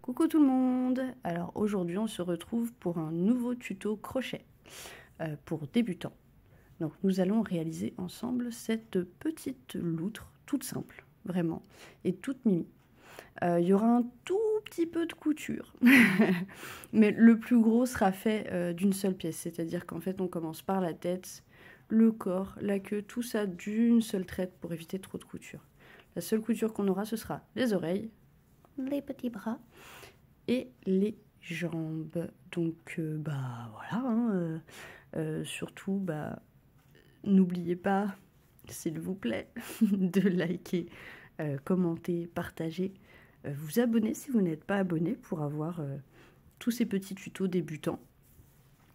Coucou tout le monde! Alors aujourd'hui on se retrouve pour un nouveau tuto crochet pour débutants. Donc nous allons réaliser ensemble cette petite loutre toute simple, vraiment, et toute mimi. Il y aura un tout petit peu de couture, mais le plus gros sera fait d'une seule pièce, c'est-à-dire qu'en fait on commence par la tête, le corps, la queue, tout ça d'une seule traite pour éviter trop de couture. La seule couture qu'on aura ce sera les oreilles, les petits bras et les jambes. Donc bah voilà, hein, surtout bah n'oubliez pas, s'il vous plaît, de liker, commenter, partager, vous abonner si vous n'êtes pas abonné pour avoir tous ces petits tutos débutants.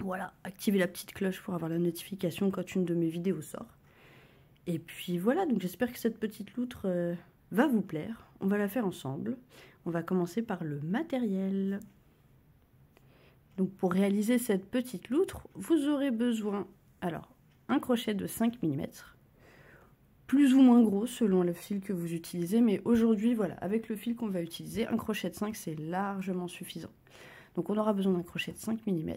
Voilà, activez la petite cloche pour avoir la notification quand une de mes vidéos sort. Et puis voilà, donc j'espère que cette petite loutre va vous plaire. On va la faire ensemble. On va commencer par le matériel. Donc pour réaliser cette petite loutre, vous aurez besoin, alors, un crochet de 5 mm, plus ou moins gros selon le fil que vous utilisez, mais aujourd'hui, voilà, avec le fil qu'on va utiliser, un crochet de 5, c'est largement suffisant. Donc on aura besoin d'un crochet de 5 mm,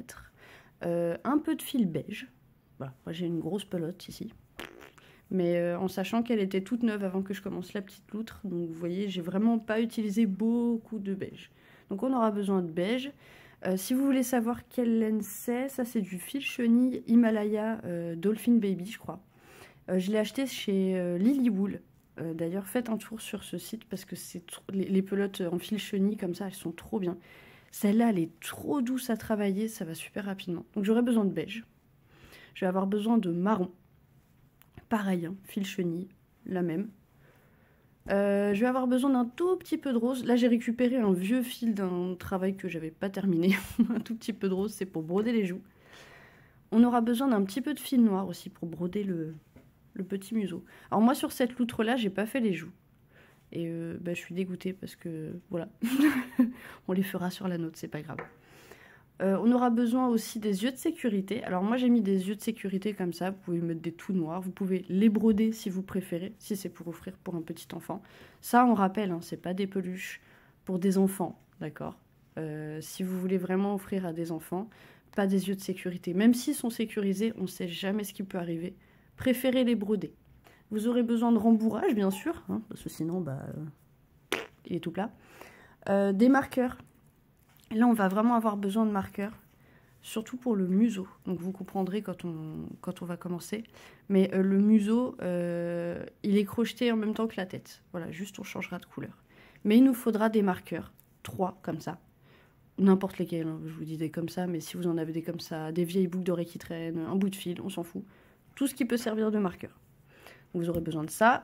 un peu de fil beige, voilà, moi j'ai une grosse pelote ici, mais en sachant qu'elle était toute neuve avant que je commence la petite loutre, donc vous voyez, j'ai vraiment pas utilisé beaucoup de beige. Donc on aura besoin de beige. Si vous voulez savoir quelle laine c'est, ça c'est du fil chenille Himalaya Dolphin Baby, je crois. Je l'ai acheté chez Lilywool. D'ailleurs, faites un tour sur ce site parce que les pelotes en fil chenille comme ça, elles sont trop bien. Celle-là, elle est trop douce à travailler, ça va super rapidement. Donc j'aurai besoin de beige. Je vais avoir besoin de marron. Pareil, hein, fil chenille, la même. Je vais avoir besoin d'un tout petit peu de rose. Là, j'ai récupéré un vieux fil d'un travail que j'avais pas terminé. Un tout petit peu de rose, c'est pour broder les joues. On aura besoin d'un petit peu de fil noir aussi pour broder le petit museau. Alors moi, sur cette loutre-là, j'ai pas fait les joues. Et bah, je suis dégoûtée parce que, voilà. On les fera sur la nôtre, c'est pas grave. On aura besoin aussi des yeux de sécurité. Alors moi j'ai mis des yeux de sécurité comme ça, vous pouvez mettre des tout noirs, vous pouvez les broder si vous préférez, si c'est pour offrir pour un petit enfant. Ça on rappelle, hein, c'est pas des peluches pour des enfants, d'accord? Si vous voulez vraiment offrir à des enfants, pas des yeux de sécurité. Même s'ils sont sécurisés, on ne sait jamais ce qui peut arriver. Préférez les broder. Vous aurez besoin de rembourrage bien sûr, hein, parce que sinon bah, il est tout plat. Des marqueurs. Là, on va vraiment avoir besoin de marqueurs, surtout pour le museau. Donc, vous comprendrez quand on va commencer. Mais le museau, il est crocheté en même temps que la tête. Voilà, juste on changera de couleur. Mais il nous faudra des marqueurs, 3 comme ça. N'importe lesquels, hein. Je vous dis des comme ça, mais si vous en avez des comme ça, des vieilles boucles d'oreilles qui traînent, un bout de fil, on s'en fout. Tout ce qui peut servir de marqueur. Donc, vous aurez besoin de ça.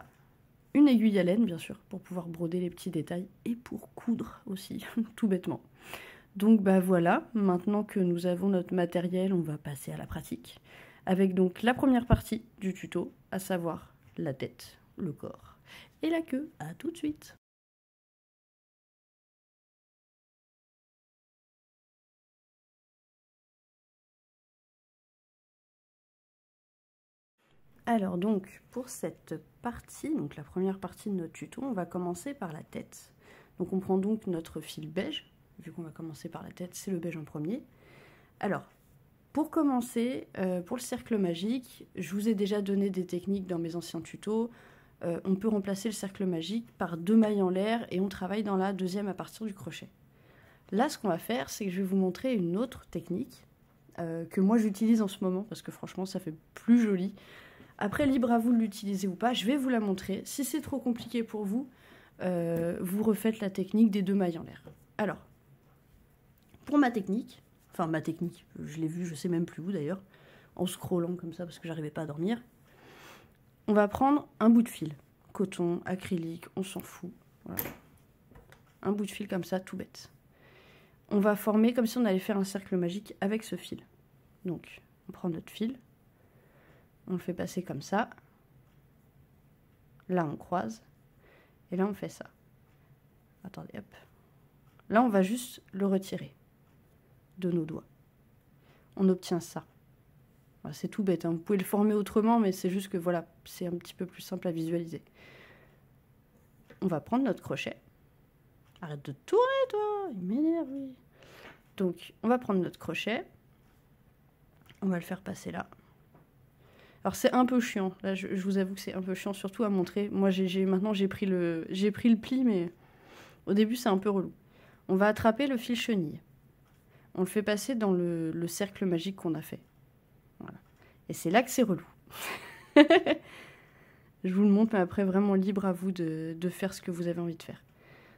Une aiguille à laine, bien sûr, pour pouvoir broder les petits détails. Et pour coudre aussi, tout bêtement. Donc bah voilà, maintenant que nous avons notre matériel, on va passer à la pratique. Avec donc la première partie du tuto, à savoir la tête, le corps et la queue. À tout de suite. Alors donc pour cette partie, donc la première partie de notre tuto, on va commencer par la tête. Donc on prend donc notre fil beige, vu qu'on va commencer par la tête, c'est le beige en premier. Alors, pour commencer, pour le cercle magique, je vous ai déjà donné des techniques dans mes anciens tutos. On peut remplacer le cercle magique par 2 mailles en l'air et on travaille dans la deuxième à partir du crochet. Là, ce qu'on va faire, c'est que je vais vous montrer une autre technique que moi j'utilise en ce moment parce que franchement, ça fait plus joli. Après, libre à vous de l'utiliser ou pas, je vais vous la montrer. Si c'est trop compliqué pour vous, vous refaites la technique des 2 mailles en l'air. Alors, pour ma technique, je l'ai vue, je sais même plus où d'ailleurs, en scrollant comme ça parce que j'arrivais pas à dormir. On va prendre un bout de fil, coton, acrylique, on s'en fout. Voilà. Un bout de fil comme ça, tout bête. On va former comme si on allait faire un cercle magique avec ce fil. Donc, on prend notre fil, on le fait passer comme ça. Là, on croise. Et là, on fait ça. Attendez, hop. Là, on va juste le retirer de nos doigts. On obtient ça. Voilà, c'est tout bête, hein. Vous pouvez le former autrement, mais c'est juste que voilà, c'est un petit peu plus simple à visualiser. On va prendre notre crochet. Arrête de tourner, toi. Il m'énerve, oui. Donc, on va prendre notre crochet. On va le faire passer là. Alors, c'est un peu chiant. Là, je vous avoue que c'est un peu chiant, surtout à montrer. Moi, maintenant, j'ai pris le pli, mais au début, c'est un peu relou. On va attraper le fil chenille. On le fait passer dans le cercle magique qu'on a fait. Voilà. Et c'est là que c'est relou. Je vous le montre, mais après, vraiment libre à vous de faire ce que vous avez envie de faire.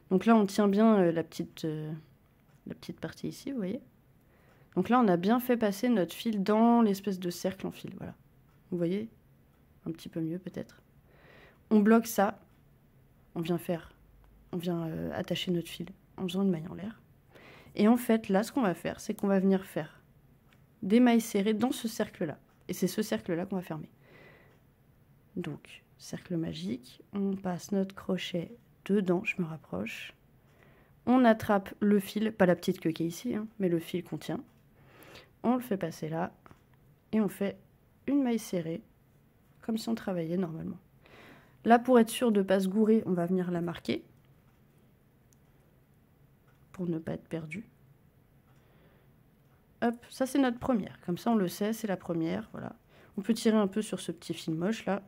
Donc là, on tient bien la petite partie ici, vous voyez. Donc là, on a bien fait passer notre fil dans l'espèce de cercle en fil, voilà. Vous voyez? Un petit peu mieux, peut-être. On bloque ça. On vient attacher notre fil en faisant une maille en l'air. Et en fait, là, ce qu'on va faire, c'est qu'on va venir faire des mailles serrées dans ce cercle-là. Et c'est ce cercle-là qu'on va fermer. Donc, cercle magique, on passe notre crochet dedans, je me rapproche. On attrape le fil, pas la petite queue qui est ici, hein, mais le fil qu'on tient. On le fait passer là, et on fait une maille serrée, comme si on travaillait normalement. Là, pour être sûr de ne pas se gourer, on va venir la marquer, pour ne pas être perdu. Hop, ça c'est notre première, comme ça on le sait, c'est la première, voilà. On peut tirer un peu sur ce petit fil moche là,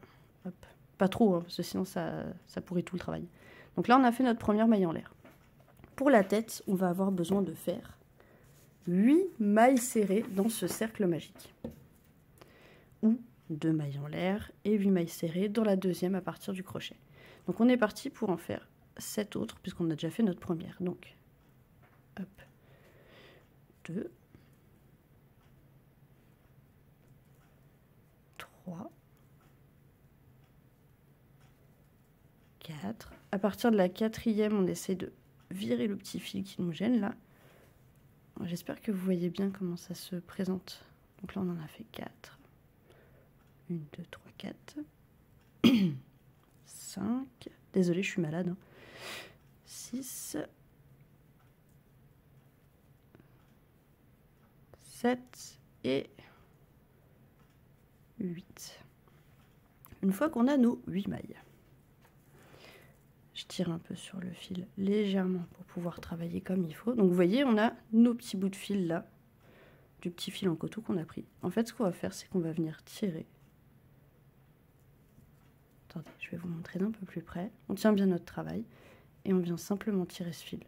hop. Pas trop, hein, parce que sinon ça pourrit tout le travail. Donc là on a fait notre première maille en l'air. Pour la tête, on va avoir besoin de faire 8 mailles serrées dans ce cercle magique. Ou 2 mailles en l'air et 8 mailles serrées dans la deuxième à partir du crochet. Donc on est parti pour en faire 7 autres, puisqu'on a déjà fait notre première. Donc, hop, 2, 3, 4. À partir de la quatrième, on essaie de virer le petit fil qui nous gêne là. J'espère que vous voyez bien comment ça se présente. Donc là, on en a fait 4. 1, 2, 3, 4. 5. Désolée, je suis malade. Hein. 6. 7 et 8. Une fois qu'on a nos 8 mailles, je tire un peu sur le fil légèrement pour pouvoir travailler comme il faut. Donc vous voyez, on a nos petits bouts de fil là, du petit fil en coton qu'on a pris. En fait, ce qu'on va faire, c'est qu'on va venir tirer. Attendez, je vais vous montrer d'un peu plus près. On tient bien notre travail et on vient simplement tirer ce fil.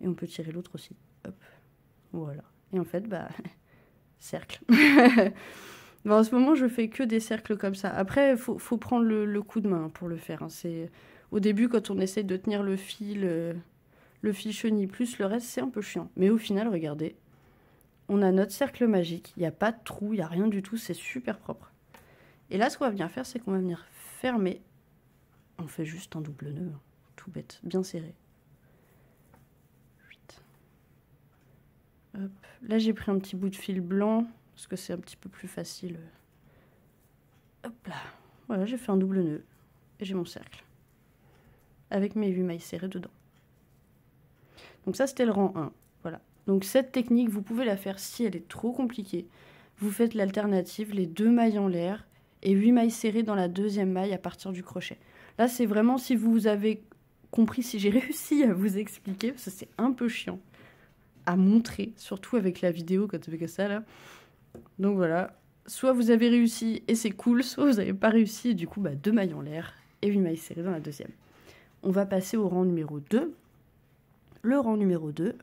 Et on peut tirer l'autre aussi. Hop, voilà. Et en fait, bah, cercle. Bon, en ce moment, je fais que des cercles comme ça. Après, il faut prendre le coup de main pour le faire. Hein. C'est au début, quand on essaie de tenir le fil chenille plus le reste, c'est un peu chiant. Mais au final, regardez, on a notre cercle magique. Il n'y a pas de trou, il n'y a rien du tout. C'est super propre. Et là, ce qu'on va venir faire, c'est qu'on va venir fermer. On fait juste un double nœud, hein. Tout bête, bien serré. 8. Hop. Là, j'ai pris un petit bout de fil blanc, parce que c'est un petit peu plus facile. Hop là. Voilà, j'ai fait un double nœud. Et j'ai mon cercle. Avec mes 8 mailles serrées dedans. Donc ça, c'était le rang 1. Voilà. Donc cette technique, vous pouvez la faire si elle est trop compliquée. Vous faites l'alternative, les 2 mailles en l'air et 8 mailles serrées dans la deuxième maille à partir du crochet. Là, c'est vraiment si vous avez compris, si j'ai réussi à vous expliquer, parce que c'est un peu chiant à montrer, surtout avec la vidéo quand tu fais que ça là. Donc voilà, soit vous avez réussi et c'est cool, soit vous n'avez pas réussi et du coup, 2 mailles en l'air et 8 mailles serrées dans la deuxième. On va passer au rang numéro 2. Le rang numéro 2,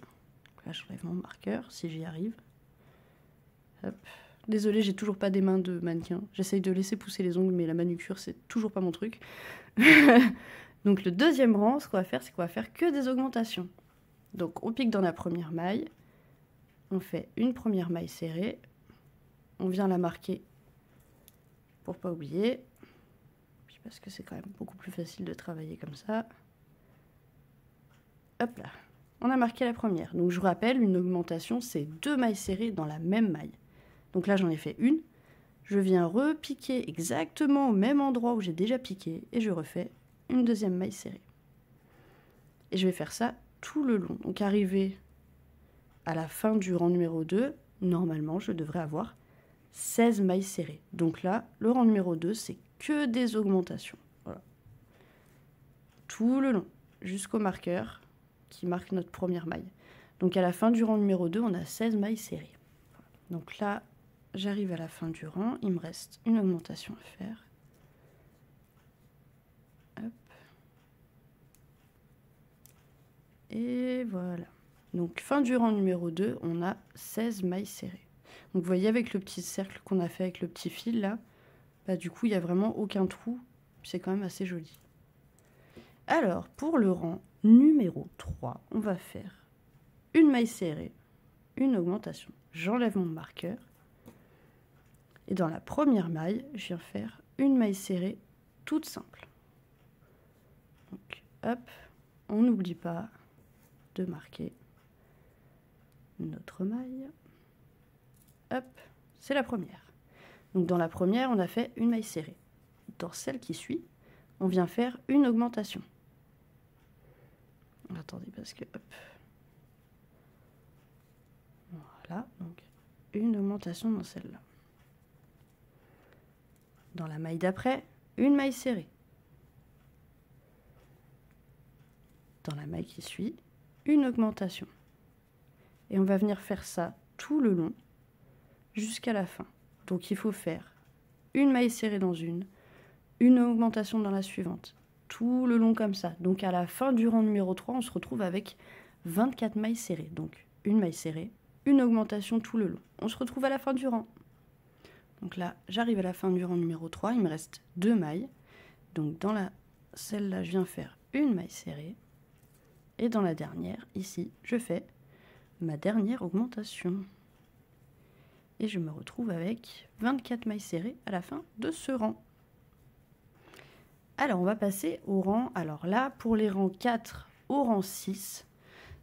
là j'enlève mon marqueur si j'y arrive. Hop. Désolée, j'ai toujours pas des mains de mannequin. J'essaye de laisser pousser les ongles, mais la manucure, c'est toujours pas mon truc. Donc le deuxième rang, ce qu'on va faire, c'est qu'on va faire que des augmentations. Donc on pique dans la première maille, on fait une première maille serrée, on vient la marquer pour pas oublier, puis parce que c'est quand même beaucoup plus facile de travailler comme ça. Hop là, on a marqué la première. Donc je vous rappelle, une augmentation, c'est 2 mailles serrées dans la même maille. Donc là, j'en ai fait une. Je viens repiquer exactement au même endroit où j'ai déjà piqué et je refais une deuxième maille serrée. Et je vais faire ça tout le long. Donc arrivé à la fin du rang numéro 2, normalement, je devrais avoir 16 mailles serrées. Donc là, le rang numéro 2, c'est que des augmentations. Voilà. Tout le long. jusqu'au marqueur qui marque notre première maille. Donc à la fin du rang numéro 2, on a 16 mailles serrées. Donc là, j'arrive à la fin du rang, il me reste une augmentation à faire. Hop. Et voilà. Donc fin du rang numéro 2, on a 16 mailles serrées. Donc vous voyez avec le petit cercle qu'on a fait avec le petit fil là, bah, du coup il n'y a vraiment aucun trou, c'est quand même assez joli. Alors pour le rang numéro 3, on va faire une maille serrée, une augmentation. J'enlève mon marqueur. Et dans la première maille, je viens faire une maille serrée toute simple. Donc hop, on n'oublie pas de marquer notre maille. Hop, c'est la première. Donc dans la première, on a fait une maille serrée. Dans celle qui suit, on vient faire une augmentation. Attendez, parce que... Hop. Voilà, donc une augmentation dans celle-là. Dans la maille d'après, une maille serrée. Dans la maille qui suit, une augmentation. Et on va venir faire ça tout le long jusqu'à la fin. Donc il faut faire une maille serrée dans une augmentation dans la suivante, tout le long comme ça. Donc à la fin du rang numéro 3, on se retrouve avec 24 mailles serrées. Donc une maille serrée, une augmentation tout le long. On se retrouve à la fin du rang. Donc là, j'arrive à la fin du rang numéro 3, il me reste 2 mailles. Donc dans celle-là, je viens faire une maille serrée. Et dans la dernière, ici, je fais ma dernière augmentation. Et je me retrouve avec 24 mailles serrées à la fin de ce rang. Alors, on va passer au rang. Alors là, pour les rangs 4 au rang 6,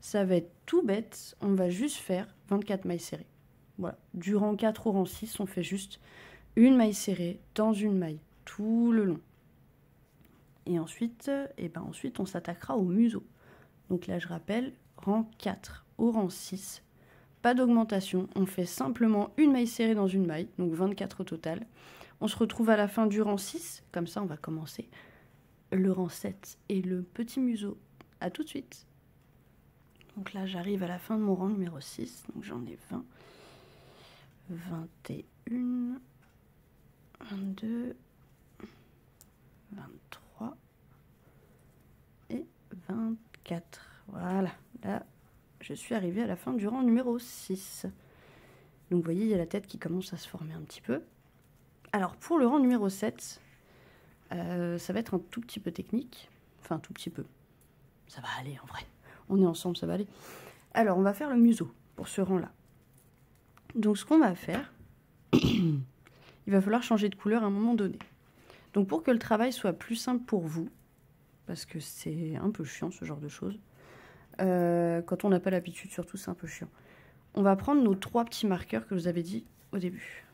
ça va être tout bête. On va juste faire 24 mailles serrées. Voilà. Du rang 4 au rang 6, on fait juste une maille serrée dans une maille tout le long. Et ensuite, ensuite on s'attaquera au museau. Donc là, je rappelle, rang 4 au rang 6, pas d'augmentation. On fait simplement une maille serrée dans une maille, donc 24 au total. On se retrouve à la fin du rang 6, comme ça on va commencer le rang 7 et le petit museau. À tout de suite. Donc là, j'arrive à la fin de mon rang numéro 6, donc j'en ai 20, 21, 22, 23 et 24. Voilà, là, je suis arrivée à la fin du rang numéro 6. Donc vous voyez, il y a la tête qui commence à se former un petit peu. Alors pour le rang numéro 7, ça va être un tout petit peu technique. Enfin, un tout petit peu. Ça va aller en vrai. On est ensemble, ça va aller. Alors, on va faire le museau pour ce rang-là. Donc ce qu'on va faire, il va falloir changer de couleur à un moment donné. Donc pour que le travail soit plus simple pour vous, parce que c'est un peu chiant ce genre de choses, quand on n'a pas l'habitude, surtout c'est un peu chiant. On va prendre nos 3 petits marqueurs que je vous avais dit au début,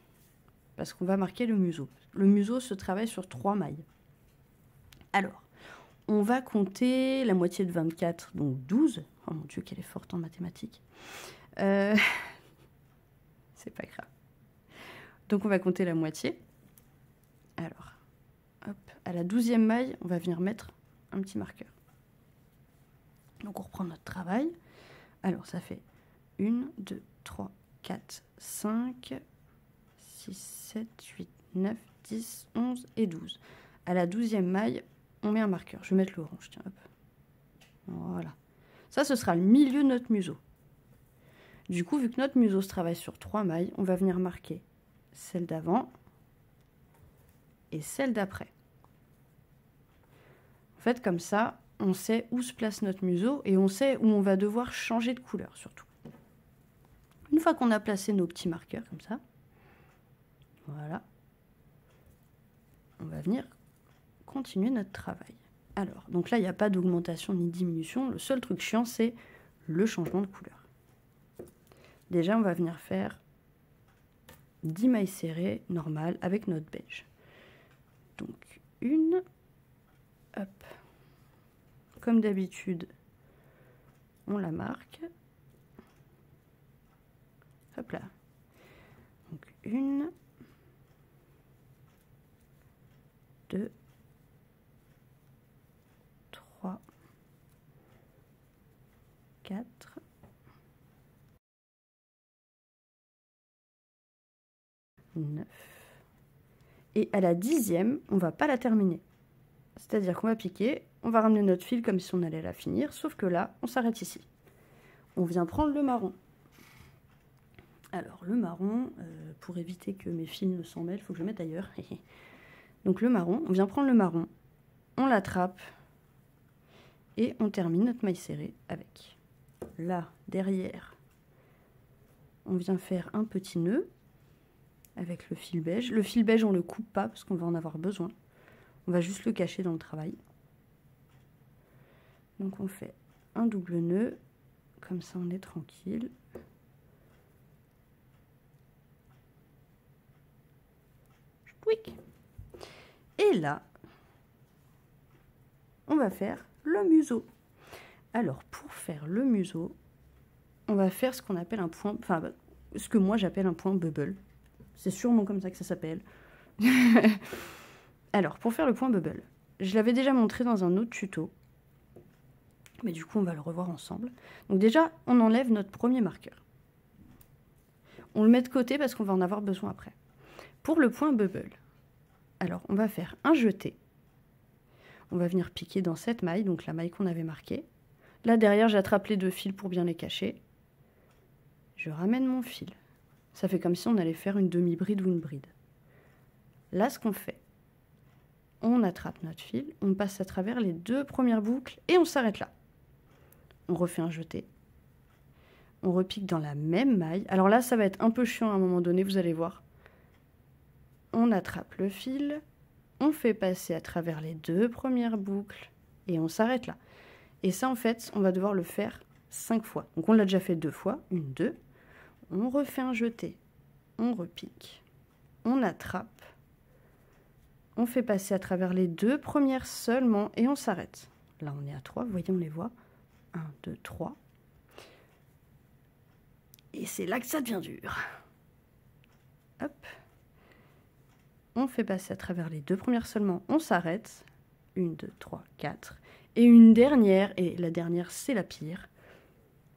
parce qu'on va marquer le museau. Le museau se travaille sur 3 mailles. Alors, on va compter la moitié de 24, donc 12. Oh mon Dieu, qu'elle est forte en mathématiques. C'est pas grave. Donc on va compter la moitié. Alors, hop, à la 12e maille, on va venir mettre un petit marqueur. Donc on reprend notre travail. Alors ça fait 1, 2, 3, 4, 5, 6, 7, 8, 9, 10, 11 et 12. À la 12e maille, on met un marqueur. Je vais mettre l'orange, tiens, hop. Voilà. Ça, ce sera le milieu de notre museau. Du coup, vu que notre museau se travaille sur 3 mailles, on va venir marquer celle d'avant et celle d'après. En fait, comme ça, on sait où se place notre museau et on sait où on va devoir changer de couleur, surtout. Une fois qu'on a placé nos petits marqueurs, comme ça, voilà, on va venir continuer notre travail. Alors, donc là, il n'y a pas d'augmentation ni diminution. Le seul truc chiant, c'est le changement de couleur. Déjà, on va venir faire 10 mailles serrées normales avec notre beige. Donc, une, hop, comme d'habitude, on la marque. Hop là. Donc, 1, 2, 3, 4. 9. Et à la 10e, on va pas la terminer. C'est-à-dire qu'on va piquer, on va ramener notre fil comme si on allait la finir, sauf que là, on s'arrête ici. On vient prendre le marron. Alors, le marron, pour éviter que mes fils ne s'en mêlent, il faut que je le mette ailleurs. Donc le marron, on vient prendre le marron, on l'attrape et on termine notre maille serrée avec. Là, derrière, on vient faire un petit nœud avec le fil beige. Le fil beige, on ne le coupe pas parce qu'on va en avoir besoin. On va juste le cacher dans le travail. Donc on fait un double nœud, comme ça on est tranquille. Pouic. Et là, on va faire le museau. Alors pour faire le museau, on va faire ce qu'on appelle un point, enfin ce que moi j'appelle un point bubble. C'est sûrement comme ça que ça s'appelle. Alors pour faire le point bubble, je l'avais déjà montré dans un autre tuto. Mais du coup, on va le revoir ensemble. Donc déjà, on enlève notre premier marqueur. On le met de côté parce qu'on va en avoir besoin après. Pour le point bubble, alors on va faire un jeté. On va venir piquer dans cette maille, donc la maille qu'on avait marquée. Là, derrière, j'attrape les deux fils pour bien les cacher. Je ramène mon fil. Ça fait comme si on allait faire une demi-bride ou une bride. Là, ce qu'on fait, on attrape notre fil, on passe à travers les deux premières boucles et on s'arrête là. On refait un jeté. On repique dans la même maille. Alors là, ça va être un peu chiant à un moment donné, vous allez voir. On attrape le fil, on fait passer à travers les deux premières boucles et on s'arrête là. Et ça, en fait, on va devoir le faire 5 fois. Donc on l'a déjà fait 2 fois, 1, 2. On refait un jeté, on repique, on attrape, on fait passer à travers les deux premières seulement et on s'arrête. Là, on est à 3, vous voyez, on les voit. 1, 2, 3. Et c'est là que ça devient dur. Hop. On fait passer à travers les deux premières seulement, on s'arrête. 1, 2, 3, 4. Et une dernière, et la dernière c'est la pire.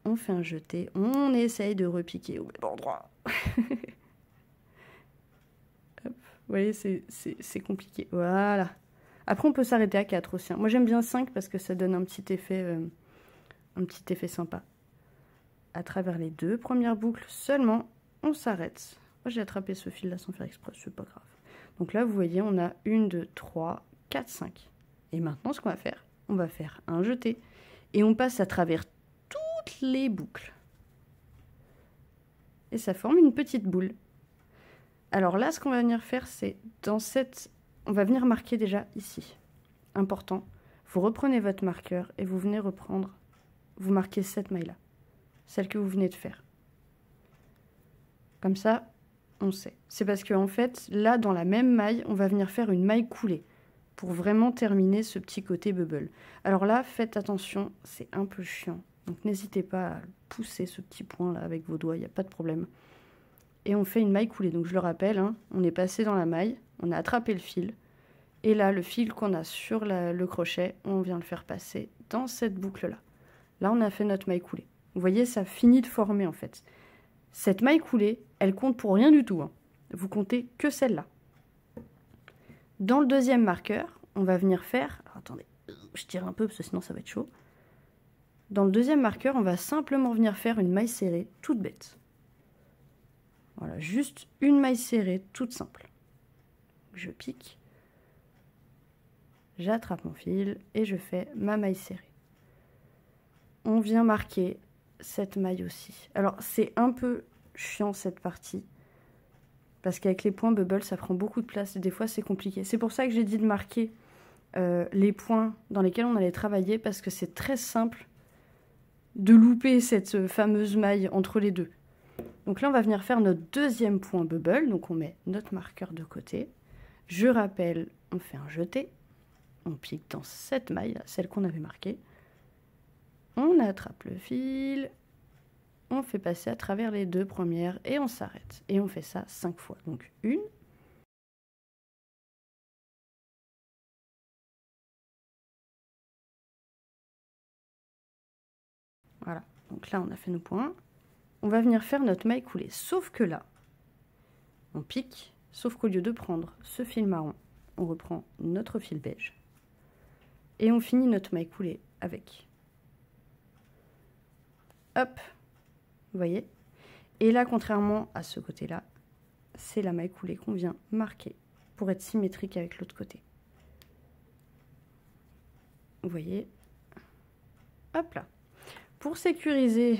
On fait un jeté, on essaye de repiquer au même endroit. Hop. Vous voyez, c'est compliqué. Voilà. Après, on peut s'arrêter à 4 aussi. Moi, j'aime bien 5 parce que ça donne un petit effet sympa. À travers les deux premières boucles seulement, on s'arrête. Moi, j'ai attrapé ce fil-là sans faire exprès, c'est pas grave. Donc là, vous voyez, on a 1, 2, 3, 4, 5. Et maintenant, ce qu'on va faire, on va faire un jeté. Et on passe à travers toutes les boucles. Et ça forme une petite boule. Alors là, ce qu'on va venir faire, c'est dans cette... On va venir marquer déjà ici. Important. Vous reprenez votre marqueur et vous venez reprendre... Vous marquez cette maille-là. Celle que vous venez de faire. Comme ça, on sait. C'est parce qu'en fait, là, dans la même maille, on va venir faire une maille coulée pour vraiment terminer ce petit côté bubble. Alors là, faites attention, c'est un peu chiant. Donc n'hésitez pas à pousser ce petit point-là avec vos doigts, il n'y a pas de problème. Et on fait une maille coulée. Donc je le rappelle, hein, on est passé dans la maille, on a attrapé le fil. Et là, le fil qu'on a sur le crochet, on vient le faire passer dans cette boucle-là. Là, on a fait notre maille coulée. Vous voyez, ça finit de former en fait. Cette maille coulée, elle compte pour rien du tout. Hein. Vous comptez que celle-là. Dans le deuxième marqueur, on va venir faire... Alors, attendez, je tire un peu parce que sinon ça va être chaud. Dans le deuxième marqueur, on va simplement venir faire une maille serrée toute bête. Voilà, juste une maille serrée toute simple. Je pique. J'attrape mon fil et je fais ma maille serrée. On vient marquer cette maille aussi. Alors, c'est un peu chiant cette partie. Parce qu'avec les points bubble, ça prend beaucoup de place et des fois, c'est compliqué. C'est pour ça que j'ai dit de marquer les points dans lesquels on allait travailler parce que c'est très simple de louper cette fameuse maille entre les deux. Donc là, on va venir faire notre deuxième point bubble. Donc, on met notre marqueur de côté. Je rappelle, on fait un jeté. On pique dans cette maille, celle qu'on avait marquée. On attrape le fil. On fait passer à travers les deux premières et on s'arrête. Et on fait ça 5 fois. Donc, 1. Voilà. Donc là, on a fait nos points. On va venir faire notre maille coulée. Sauf que là, on pique. Sauf qu'au lieu de prendre ce fil marron, on reprend notre fil beige. Et on finit notre maille coulée avec. Hop, vous voyez? Et là, contrairement à ce côté-là, c'est la maille coulée qu'on vient marquer pour être symétrique avec l'autre côté. Vous voyez? Hop là. Pour sécuriser,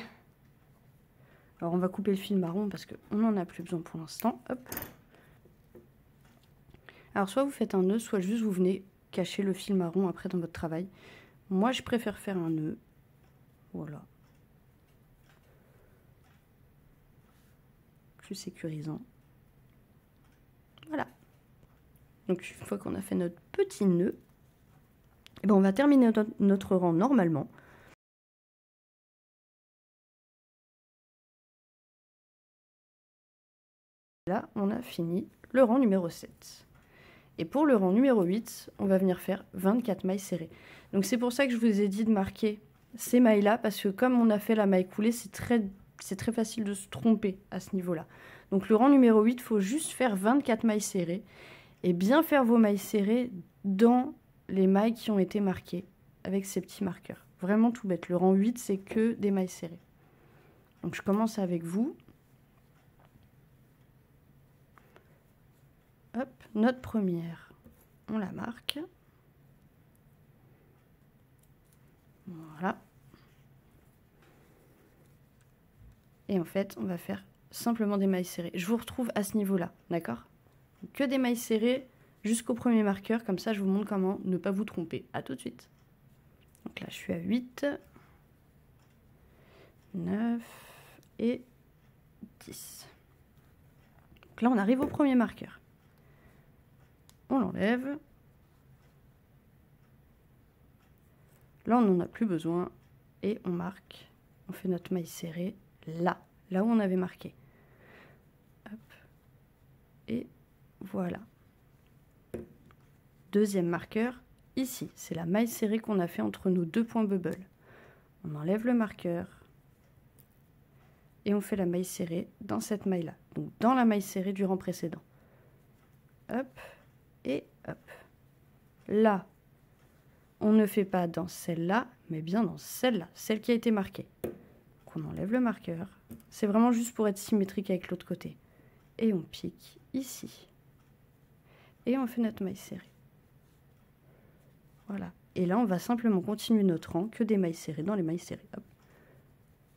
alors on va couper le fil marron parce qu'on n'en a plus besoin pour l'instant. Hop. Alors soit vous faites un nœud, soit juste vous venez cacher le fil marron après dans votre travail. Moi, je préfère faire un nœud. Voilà. Plus sécurisant. Voilà. Donc une fois qu'on a fait notre petit nœud, eh ben, on va terminer notre rang normalement. Là, on a fini le rang numéro 7. Et pour le rang numéro 8, on va venir faire 24 mailles serrées. Donc c'est pour ça que je vous ai dit de marquer ces mailles-là, parce que comme on a fait la maille coulée, c'est très facile de se tromper à ce niveau-là. Donc le rang numéro 8, il faut juste faire 24 mailles serrées et bien faire vos mailles serrées dans les mailles qui ont été marquées avec ces petits marqueurs. Vraiment tout bête. Le rang 8, c'est que des mailles serrées. Donc je commence avec vous. Hop, notre première, on la marque. Voilà. Et en fait, on va faire simplement des mailles serrées. Je vous retrouve à ce niveau-là, d'accord? Que des mailles serrées jusqu'au premier marqueur, comme ça je vous montre comment ne pas vous tromper. À tout de suite. Donc là, je suis à 8, 9 et 10. Donc là, on arrive au premier marqueur. On l'enlève. Là, on n'en a plus besoin. Et on marque, on fait notre maille serrée là où on avait marqué. Hop. Et voilà. Deuxième marqueur, ici. C'est la maille serrée qu'on a fait entre nos deux points bubble. On enlève le marqueur. Et on fait la maille serrée dans cette maille-là. Donc, dans la maille serrée du rang précédent. Hop. Et hop. Là, on ne fait pas dans celle-là, mais bien dans celle-là, celle qui a été marquée. Donc on enlève le marqueur. C'est vraiment juste pour être symétrique avec l'autre côté. Et on pique ici. Et on fait notre maille serrée. Voilà. Et là, on va simplement continuer notre rang que des mailles serrées dans les mailles serrées. Hop.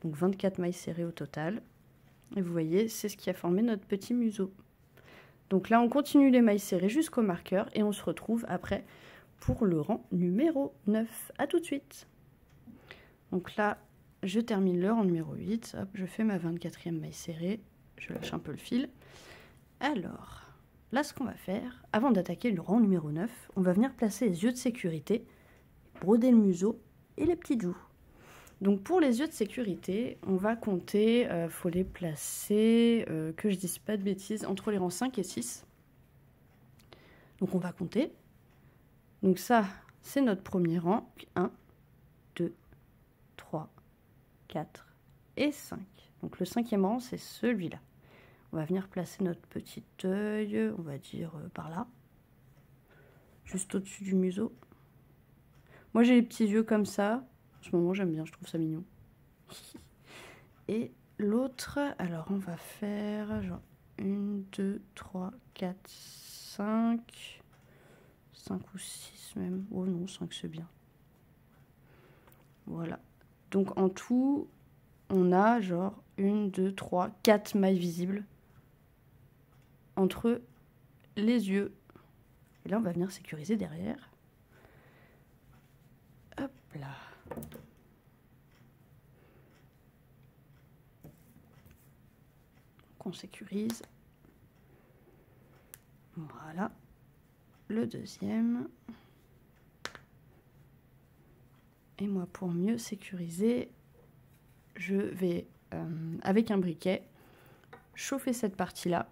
Donc 24 mailles serrées au total. Et vous voyez, c'est ce qui a formé notre petit museau. Donc là, on continue les mailles serrées jusqu'au marqueur et on se retrouve après pour le rang numéro 9. À tout de suite. Donc là, je termine le rang numéro 8. Hop, je fais ma 24e maille serrée. Je lâche un peu le fil. Alors, là, ce qu'on va faire, avant d'attaquer le rang numéro 9, on va venir placer les yeux de sécurité, broder le museau et les petits joues. Donc pour les yeux de sécurité, on va compter, faut les placer, que je dise pas de bêtises, entre les rangs 5 et 6. Donc on va compter. Donc ça, c'est notre premier rang. 1, 2, 3, 4 et 5. Donc le 5e rang, c'est celui-là. On va venir placer notre petit œil, on va dire par là. Juste au-dessus du museau. Moi j'ai les petits yeux comme ça. En ce moment, j'aime bien, je trouve ça mignon. Et l'autre, alors on va faire genre 1, 2, 3, 4, 5. 5 ou 6 même. Oh non, 5 c'est bien. Voilà. Donc en tout, on a genre 1, 2, 3, 4 mailles visibles entre les yeux. Et là, on va venir sécuriser derrière. Hop là. On sécurise. Voilà. Le deuxième. Et moi, pour mieux sécuriser, je vais, avec un briquet, chauffer cette partie-là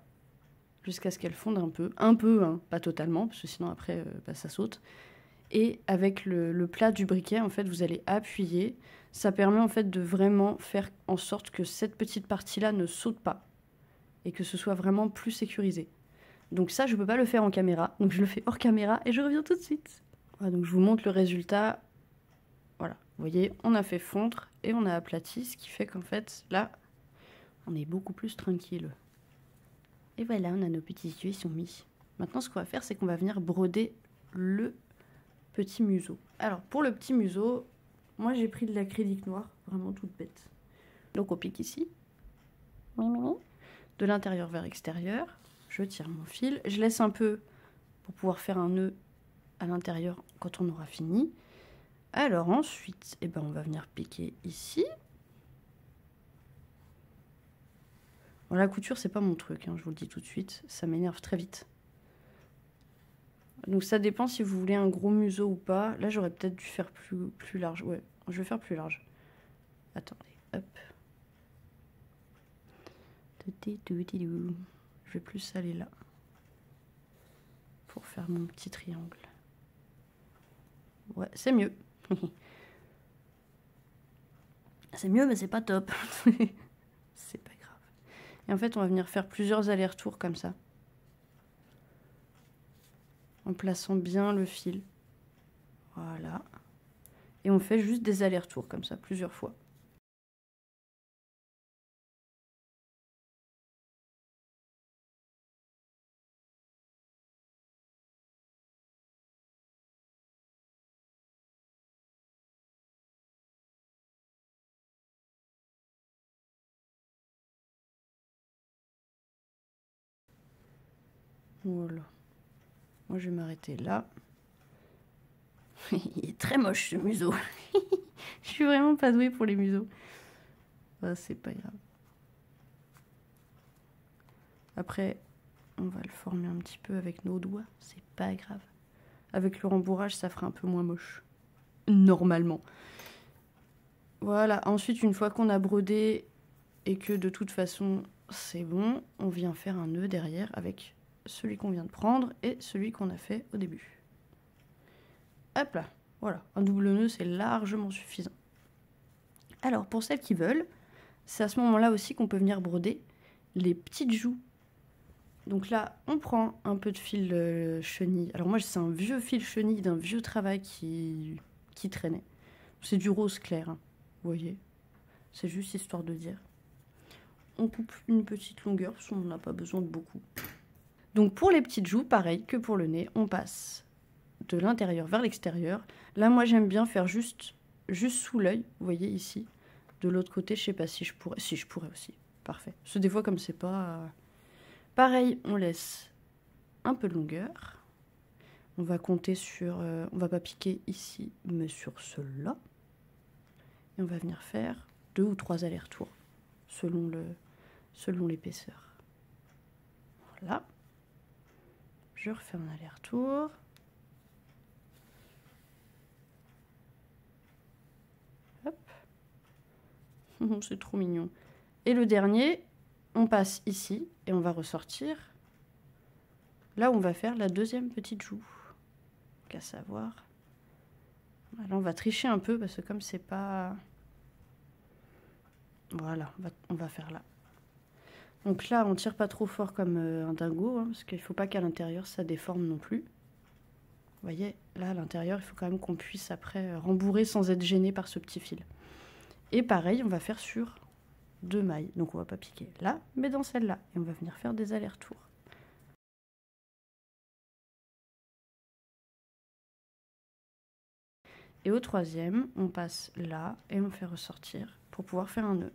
jusqu'à ce qu'elle fonde un peu. Un peu, hein, pas totalement, parce que sinon après, ça saute. Et avec le plat du briquet, en fait, vous allez appuyer Ça permet en fait de vraiment faire en sorte que cette petite partie-là ne saute pas et que ce soit vraiment plus sécurisé. Donc ça, je ne peux pas le faire en caméra, donc je le fais hors caméra et je reviens tout de suite. Voilà, donc je vous montre le résultat. Voilà, vous voyez, on a fait fondre et on a aplati, ce qui fait qu'en fait, là, on est beaucoup plus tranquille. Et voilà, on a nos petits yeux, ils sont mis. Maintenant, ce qu'on va faire, c'est qu'on va venir broder le petit museau. Alors, pour le petit museau, moi, j'ai pris de l'acrylique noir, vraiment toute bête. Donc, on pique ici. De l'intérieur vers l'extérieur. Je tire mon fil. Je laisse un peu pour pouvoir faire un nœud à l'intérieur quand on aura fini. Alors, ensuite, eh ben, on va venir piquer ici. Bon, la couture, c'est pas mon truc, hein, je vous le dis tout de suite. Ça m'énerve très vite. Donc ça dépend si vous voulez un gros museau ou pas. Là, j'aurais peut-être dû faire plus large. Ouais, je vais faire plus large. Attendez, hop. Je vais plus aller là. Pour faire mon petit triangle. Ouais, c'est mieux. C'est mieux, mais c'est pas top. C'est pas grave. Et en fait, on va venir faire plusieurs allers-retours comme ça. En plaçant bien le fil. Voilà. Et on fait juste des allers-retours comme ça, plusieurs fois. Voilà. Moi, je vais m'arrêter là. Il est très moche, ce museau. Je suis vraiment pas douée pour les museaux. Ah, c'est pas grave. Après, on va le former un petit peu avec nos doigts. C'est pas grave. Avec le rembourrage, ça fera un peu moins moche. Normalement. Voilà. Ensuite, une fois qu'on a brodé et que de toute façon, c'est bon, on vient faire un nœud derrière avec celui qu'on vient de prendre et celui qu'on a fait au début. Hop là. Voilà. Un double nœud, c'est largement suffisant. Alors, pour celles qui veulent, c'est à ce moment-là aussi qu'on peut venir broder les petites joues. Donc là, on prend un peu de fil chenille. Alors moi, c'est un vieux fil chenille d'un vieux travail qui traînait. C'est du rose clair, hein, vous voyez. C'est juste histoire de dire. On coupe une petite longueur, parce qu'on n'en a pas besoin de beaucoup. Donc pour les petites joues, pareil que pour le nez, on passe de l'intérieur vers l'extérieur. Là, moi, j'aime bien faire juste sous l'œil, vous voyez ici. De l'autre côté, je sais pas si je pourrais. Si, je pourrais aussi. Parfait. Parce que des fois, comme c'est pas... Pareil, on laisse un peu de longueur. On va compter sur... on va pas piquer ici, mais sur cela. Et on va venir faire 2 ou 3 allers-retours, selon l'épaisseur. Voilà. Je refais un aller-retour. Hop. C'est trop mignon. Et le dernier, on passe ici et on va ressortir. Là, on va faire la deuxième petite joue. Qu'à savoir. Là, on va tricher un peu parce que comme c'est pas... Voilà, on va faire là. Donc là, on tire pas trop fort comme un dingo, hein, parce qu'il faut pas qu'à l'intérieur, ça déforme non plus. Vous voyez, là, à l'intérieur, il faut quand même qu'on puisse après rembourrer sans être gêné par ce petit fil. Et pareil, on va faire sur 2 mailles. Donc on va pas piquer là, mais dans celle-là. Et on va venir faire des allers-retours. Et au troisième, on passe là et on fait ressortir pour pouvoir faire un nœud.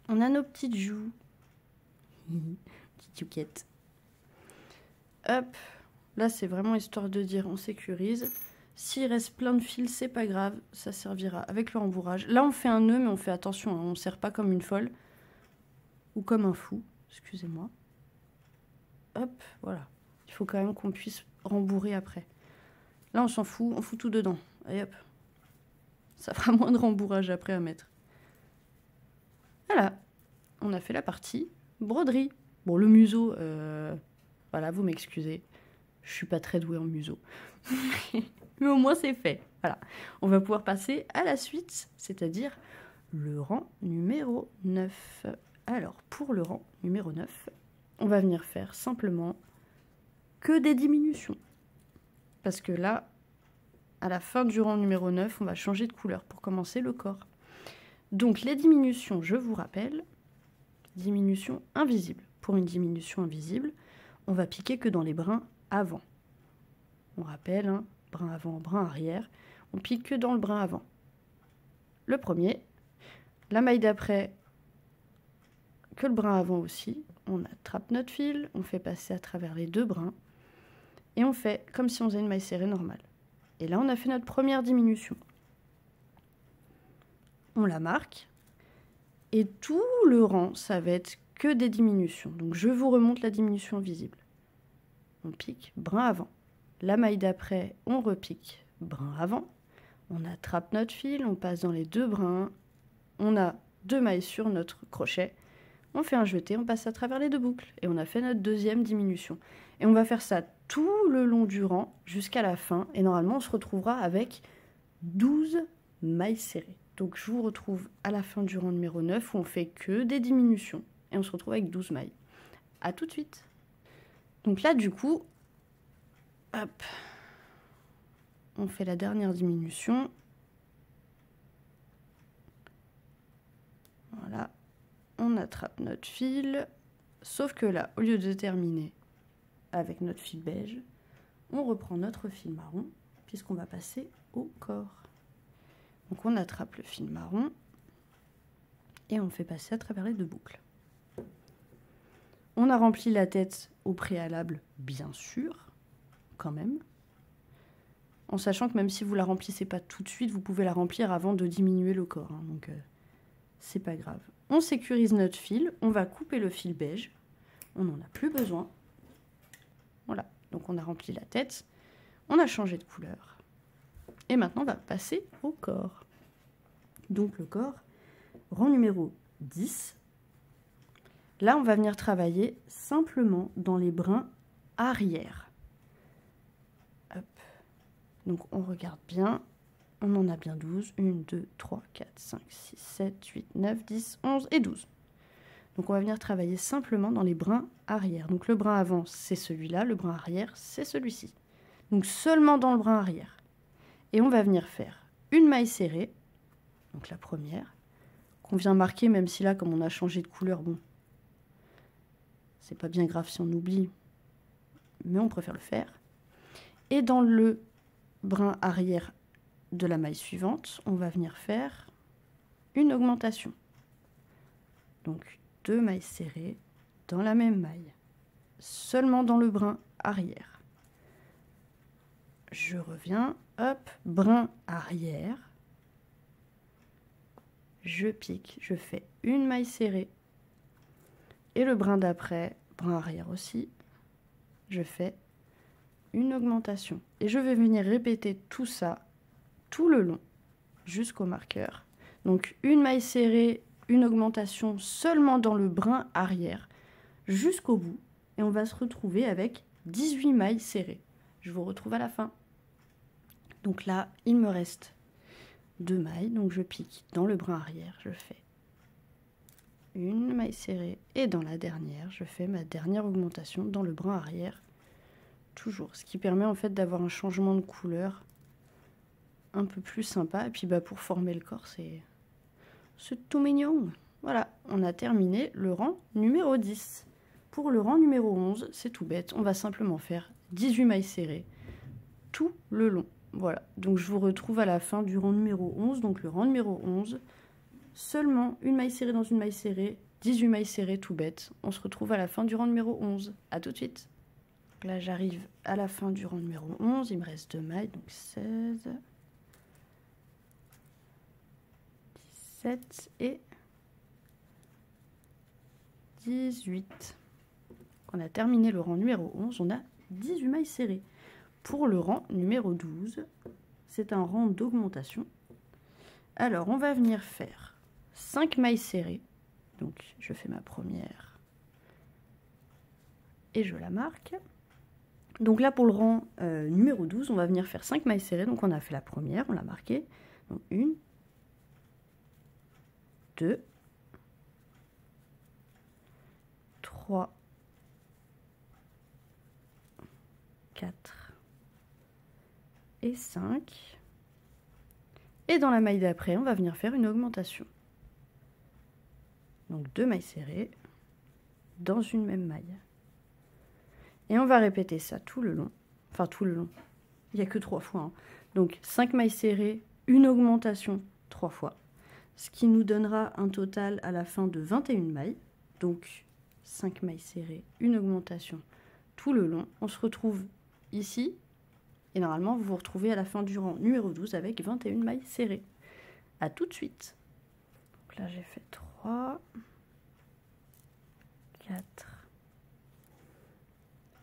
On a nos petites joues. Petite chouquette. Hop. Là, c'est vraiment histoire de dire on sécurise. S'il reste plein de fils, c'est pas grave. Ça servira avec le rembourrage. Là, on fait un nœud, mais on fait attention. Hein, on ne serre pas comme une folle. Ou comme un fou. Excusez-moi. Hop, voilà. Il faut quand même qu'on puisse rembourrer après. Là, on s'en fout. On fout tout dedans. Allez, hop. Ça fera moins de rembourrage après à mettre. Voilà. On a fait la partie broderie. Bon, le museau... Voilà, vous m'excusez. Je suis pas très douée en museau. Mais au moins, c'est fait. Voilà, on va pouvoir passer à la suite, c'est-à-dire le rang numéro 9. Alors, pour le rang numéro 9, on va venir faire simplement que des diminutions. Parce que là, à la fin du rang numéro 9, on va changer de couleur pour commencer le corps. Donc, les diminutions, je vous rappelle, diminution invisible. Pour une diminution invisible, on va piquer que dans les brins avant. On rappelle, hein, brin avant, brin arrière. On pique que dans le brin avant. Le premier, la maille d'après, que le brin avant aussi. On attrape notre fil, on fait passer à travers les deux brins et on fait comme si on faisait une maille serrée normale. Et là, on a fait notre première diminution. On la marque et tout le rang, ça va être que des diminutions. Donc, je vous remonte la diminution visible. On pique, brin avant. La maille d'après, on repique, brin avant. On attrape notre fil, on passe dans les deux brins. On a deux mailles sur notre crochet. On fait un jeté, on passe à travers les deux boucles. Et on a fait notre deuxième diminution. Et on va faire ça tout le long du rang jusqu'à la fin. Et normalement, on se retrouvera avec 12 mailles serrées. Donc, je vous retrouve à la fin du rang numéro 9 où on fait que des diminutions. Et on se retrouve avec 12 mailles. À tout de suite. Donc là, du coup, hop, on fait la dernière diminution. Voilà. On attrape notre fil, sauf que là, au lieu de terminer avec notre fil beige, on reprend notre fil marron, puisqu'on va passer au corps. Donc on attrape le fil marron, et on fait passer à travers les deux boucles. On a rempli la tête au préalable, bien sûr, quand même, en sachant que même si vous la remplissez pas tout de suite, vous pouvez la remplir avant de diminuer le corps, hein, donc c'est pas grave. On sécurise notre fil, on va couper le fil beige, on n'en a plus besoin. Voilà, donc on a rempli la tête, on a changé de couleur. Et maintenant, on va passer au corps. Donc le corps, rang numéro 10. Là, on va venir travailler simplement dans les brins arrière. Hop. Donc on regarde bien. On en a bien 12. 1, 2, 3, 4, 5, 6, 7, 8, 9, 10, 11 et 12. Donc on va venir travailler simplement dans les brins arrière. Donc le brin avant, c'est celui-là. Le brin arrière, c'est celui-ci. Donc seulement dans le brin arrière. Et on va venir faire une maille serrée. Donc la première. Qu'on vient marquer, même si là, comme on a changé de couleur, bon, c'est pas bien grave si on oublie. Mais on préfère le faire. Et dans le brin arrière de la maille suivante, on va venir faire une augmentation. Donc 2 mailles serrées dans la même maille, seulement dans le brin arrière. Je reviens, hop, brin arrière. Je pique, je fais une maille serrée. Et le brin d'après, brin arrière aussi, je fais une augmentation. Et je vais venir répéter tout ça tout le long jusqu'au marqueur. Donc une maille serrée, une augmentation seulement dans le brin arrière jusqu'au bout. Et on va se retrouver avec 18 mailles serrées. Je vous retrouve à la fin. Donc là, il me reste 2 mailles. Donc je pique dans le brin arrière, je fais une maille serrée. Et dans la dernière, je fais ma dernière augmentation dans le brin arrière. Toujours. Ce qui permet en fait d'avoir un changement de couleur un peu plus sympa. Et puis pour former le corps, c'est tout mignon. Voilà, on a terminé le rang numéro 10. Pour le rang numéro 11, c'est tout bête. On va simplement faire 18 mailles serrées tout le long. Voilà, donc je vous retrouve à la fin du rang numéro 11. Donc le rang numéro 11, seulement une maille serrée dans une maille serrée, 18 mailles serrées, tout bête. On se retrouve à la fin du rang numéro 11. À tout de suite. Là, j'arrive à la fin du rang numéro 11. Il me reste 2 mailles, donc 16, 17 et 18. On a terminé le rang numéro 11. On a 18 mailles serrées. Pour le rang numéro 12, c'est un rang d'augmentation. Alors, on va venir faire 5 mailles serrées. Donc, je fais ma première et je la marque. Donc là, pour le rang numéro 12, on va venir faire 5 mailles serrées. Donc on a fait la première, on l'a marquée. Donc 1, 2, 3, 4 et 5. Et dans la maille d'après, on va venir faire une augmentation. Donc 2 mailles serrées dans une même maille. Et on va répéter ça tout le long. Enfin, tout le long. Il n'y a que 3 fois. Hein. Donc 5 mailles serrées, une augmentation 3 fois. Ce qui nous donnera un total à la fin de 21 mailles. Donc 5 mailles serrées, une augmentation tout le long. On se retrouve ici. Et normalement, vous vous retrouvez à la fin du rang numéro 12 avec 21 mailles serrées. A tout de suite. Donc là, j'ai fait 3, 4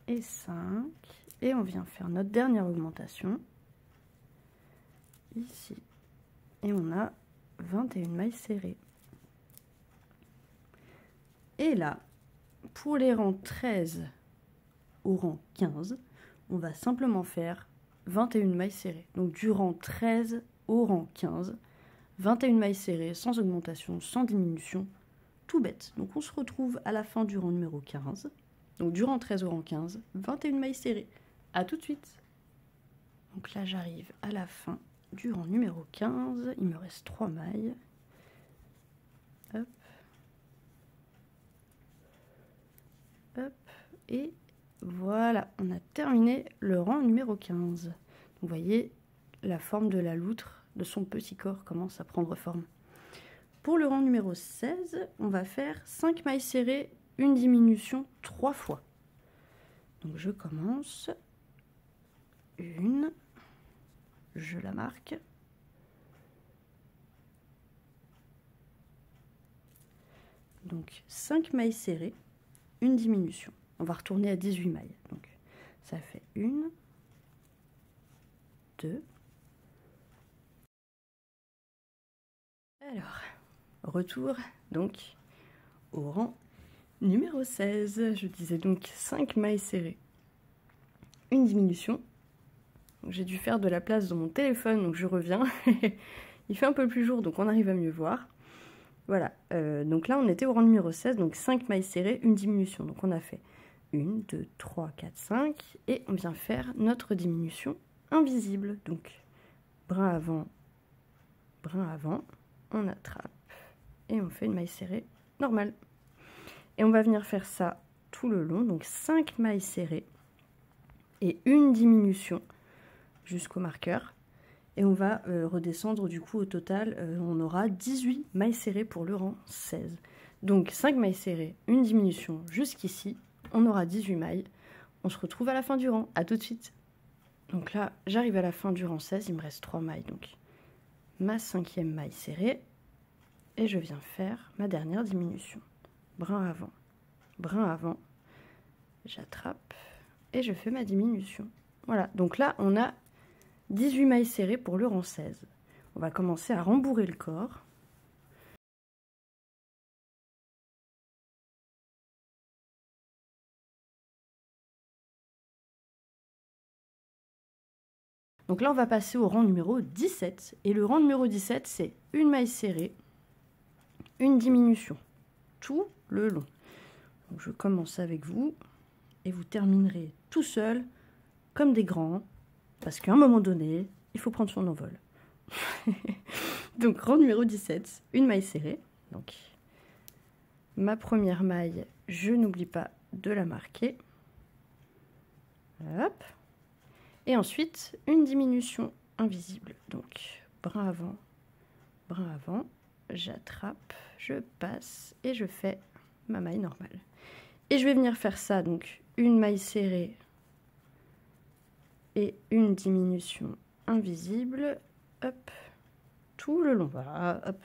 et 5. Et on vient faire notre dernière augmentation. Ici. Et on a 21 mailles serrées. Et là, pour les rangs 13 au rang 15, on va simplement faire 21 mailles serrées. Donc du rang 13 au rang 15, 21 mailles serrées, sans augmentation, sans diminution, tout bête. Donc on se retrouve à la fin du rang numéro 15. Donc du rang 13 au rang 15, 21 mailles serrées. A tout de suite. Donc là j'arrive à la fin du rang numéro 15. Il me reste 3 mailles. Hop. Hop. Et voilà, on a terminé le rang numéro 15. Donc, vous voyez, la forme de la loutre, de son petit corps commence à prendre forme. Pour le rang numéro 16, on va faire 5 mailles serrées, une diminution 3 fois. Donc je commence. Une, je la marque. Donc 5 mailles serrées, une diminution. On va retourner à 18 mailles. Donc ça fait 1, 2. Alors, retour donc au rang numéro 16. Je disais donc 5 mailles serrées, une diminution. J'ai dû faire de la place dans mon téléphone, donc je reviens. Il fait un peu plus jour, donc on arrive à mieux voir. Voilà, donc là on était au rang numéro 16, donc 5 mailles serrées, une diminution. Donc on a fait 1, 2, 3, 4, 5, et on vient faire notre diminution invisible. Donc brin avant, on attrape, et on fait une maille serrée normale. Et on va venir faire ça tout le long, donc 5 mailles serrées, et une diminution jusqu'au marqueur. Et on va redescendre du coup au total, on aura 18 mailles serrées pour le rang 16. Donc 5 mailles serrées, une diminution jusqu'ici, on aura 18 mailles. On se retrouve à la fin du rang, à tout de suite. Donc là, j'arrive à la fin du rang 16, il me reste 3 mailles. Donc ma 5e maille serrée, et je viens faire ma dernière diminution. Brin avant, j'attrape, et je fais ma diminution. Voilà, donc là, on a 18 mailles serrées pour le rang 16. On va commencer à rembourrer le corps. Donc là, on va passer au rang numéro 17. Et le rang numéro 17, c'est une maille serrée, une diminution, tout le long. Donc je commence avec vous, et vous terminerez tout seul, comme des grands, parce qu'à un moment donné, il faut prendre son envol. Donc rang numéro 17, une maille serrée. Donc ma première maille, je n'oublie pas de la marquer. Hop. Et ensuite, une diminution invisible. Donc brin avant, j'attrape, je passe et je fais ma maille normale. Et je vais venir faire ça, donc une maille serrée et une diminution invisible, hop, tout le long, voilà, hop.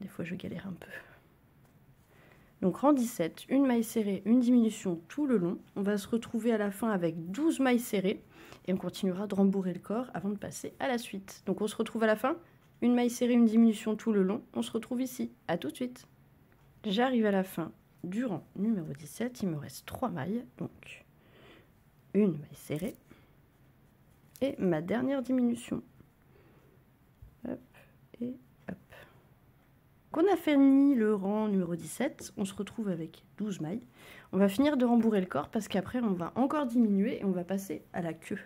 Des fois je galère un peu. Donc rang 17, une maille serrée, une diminution tout le long. On va se retrouver à la fin avec 12 mailles serrées et on continuera de rembourrer le corps avant de passer à la suite. Donc on se retrouve à la fin, une maille serrée, une diminution tout le long. On se retrouve ici, à tout de suite. J'arrive à la fin du rang numéro 17, il me reste 3 mailles. Donc une maille serrée et ma dernière diminution. Hop et hop. Quand on a fini le rang numéro 17, on se retrouve avec 12 mailles. On va finir de rembourrer le corps parce qu'après on va encore diminuer et on va passer à la queue.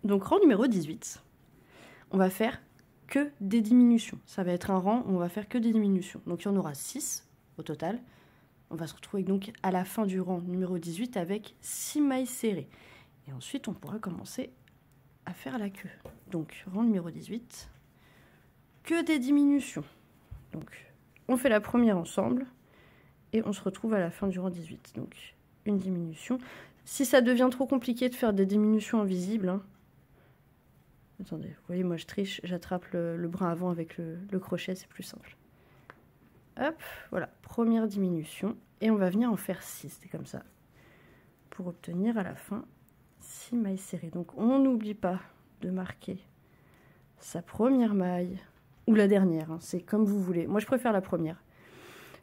Donc rang numéro 18, on va faire que des diminutions. Ça va être un rang où on va faire que des diminutions. Donc il y en aura 6 au total. On va se retrouver donc à la fin du rang numéro 18 avec 6 mailles serrées. Et ensuite on pourra commencer à faire la queue. Donc rang numéro 18, que des diminutions. Donc on fait la première ensemble et on se retrouve à la fin du rang 18. Donc une diminution. Si ça devient trop compliqué de faire des diminutions invisibles, hein, attendez, vous voyez, moi je triche, j'attrape le brin avant avec le crochet, c'est plus simple. Hop, voilà, première diminution. Et on va venir en faire 6, c'est comme ça. Pour obtenir à la fin 6 mailles serrées. Donc on n'oublie pas de marquer sa première maille, ou la dernière, hein, c'est comme vous voulez. Moi je préfère la première.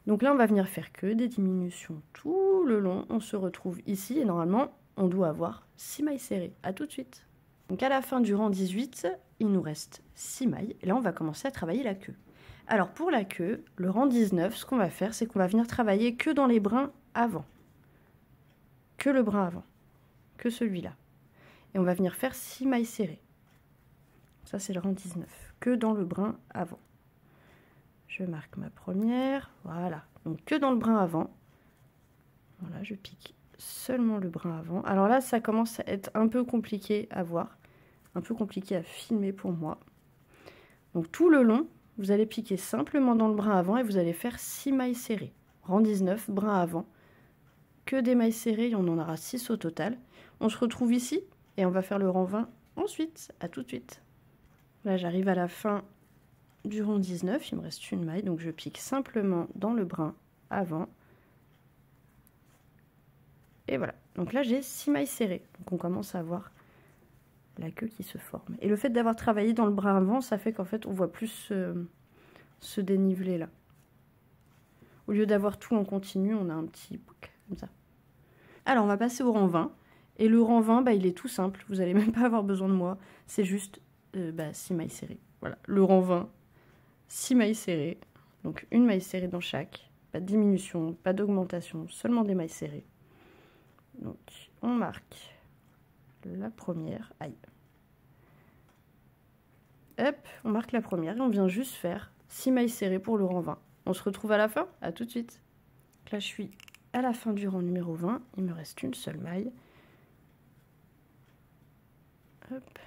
Donc là on va venir faire que des diminutions tout le long. On se retrouve ici et normalement on doit avoir 6 mailles serrées. A tout de suite. Donc à la fin du rang 18, il nous reste 6 mailles. Et là, on va commencer à travailler la queue. Alors pour la queue, le rang 19, ce qu'on va faire, c'est qu'on va venir travailler que dans les brins avant. Que le brin avant. Que celui-là. Et on va venir faire 6 mailles serrées. Ça, c'est le rang 19. Que dans le brin avant. Je marque ma première. Voilà. Donc que dans le brin avant. Voilà, je pique seulement le brin avant. Alors là, ça commence à être un peu compliqué à voir, un peu compliqué à filmer pour moi. Donc tout le long, vous allez piquer simplement dans le brin avant et vous allez faire 6 mailles serrées. Rang 19, brin avant. Que des mailles serrées, on en aura 6 au total. On se retrouve ici et on va faire le rang 20 ensuite. À tout de suite. Là, j'arrive à la fin du rang 19, il me reste une maille, donc je pique simplement dans le brin avant. Et voilà, donc là j'ai 6 mailles serrées, donc on commence à voir la queue qui se forme. Et le fait d'avoir travaillé dans le brin avant, ça fait qu'en fait on voit plus ce dénivelé là. Au lieu d'avoir tout en continu, on a un petit bouc comme ça. Alors on va passer au rang 20, et le rang 20, bah, il est tout simple, vous n'allez même pas avoir besoin de moi, c'est juste 6 mailles serrées. Voilà, le rang 20, 6 mailles serrées, donc une maille serrée dans chaque, pas de diminution, pas d'augmentation, seulement des mailles serrées. Donc, on marque la première. Aïe. Hop, on marque la première et on vient juste faire 6 mailles serrées pour le rang 20. On se retrouve à la fin. À tout de suite. Donc là, je suis à la fin du rang numéro 20. Il me reste une seule maille. Hop.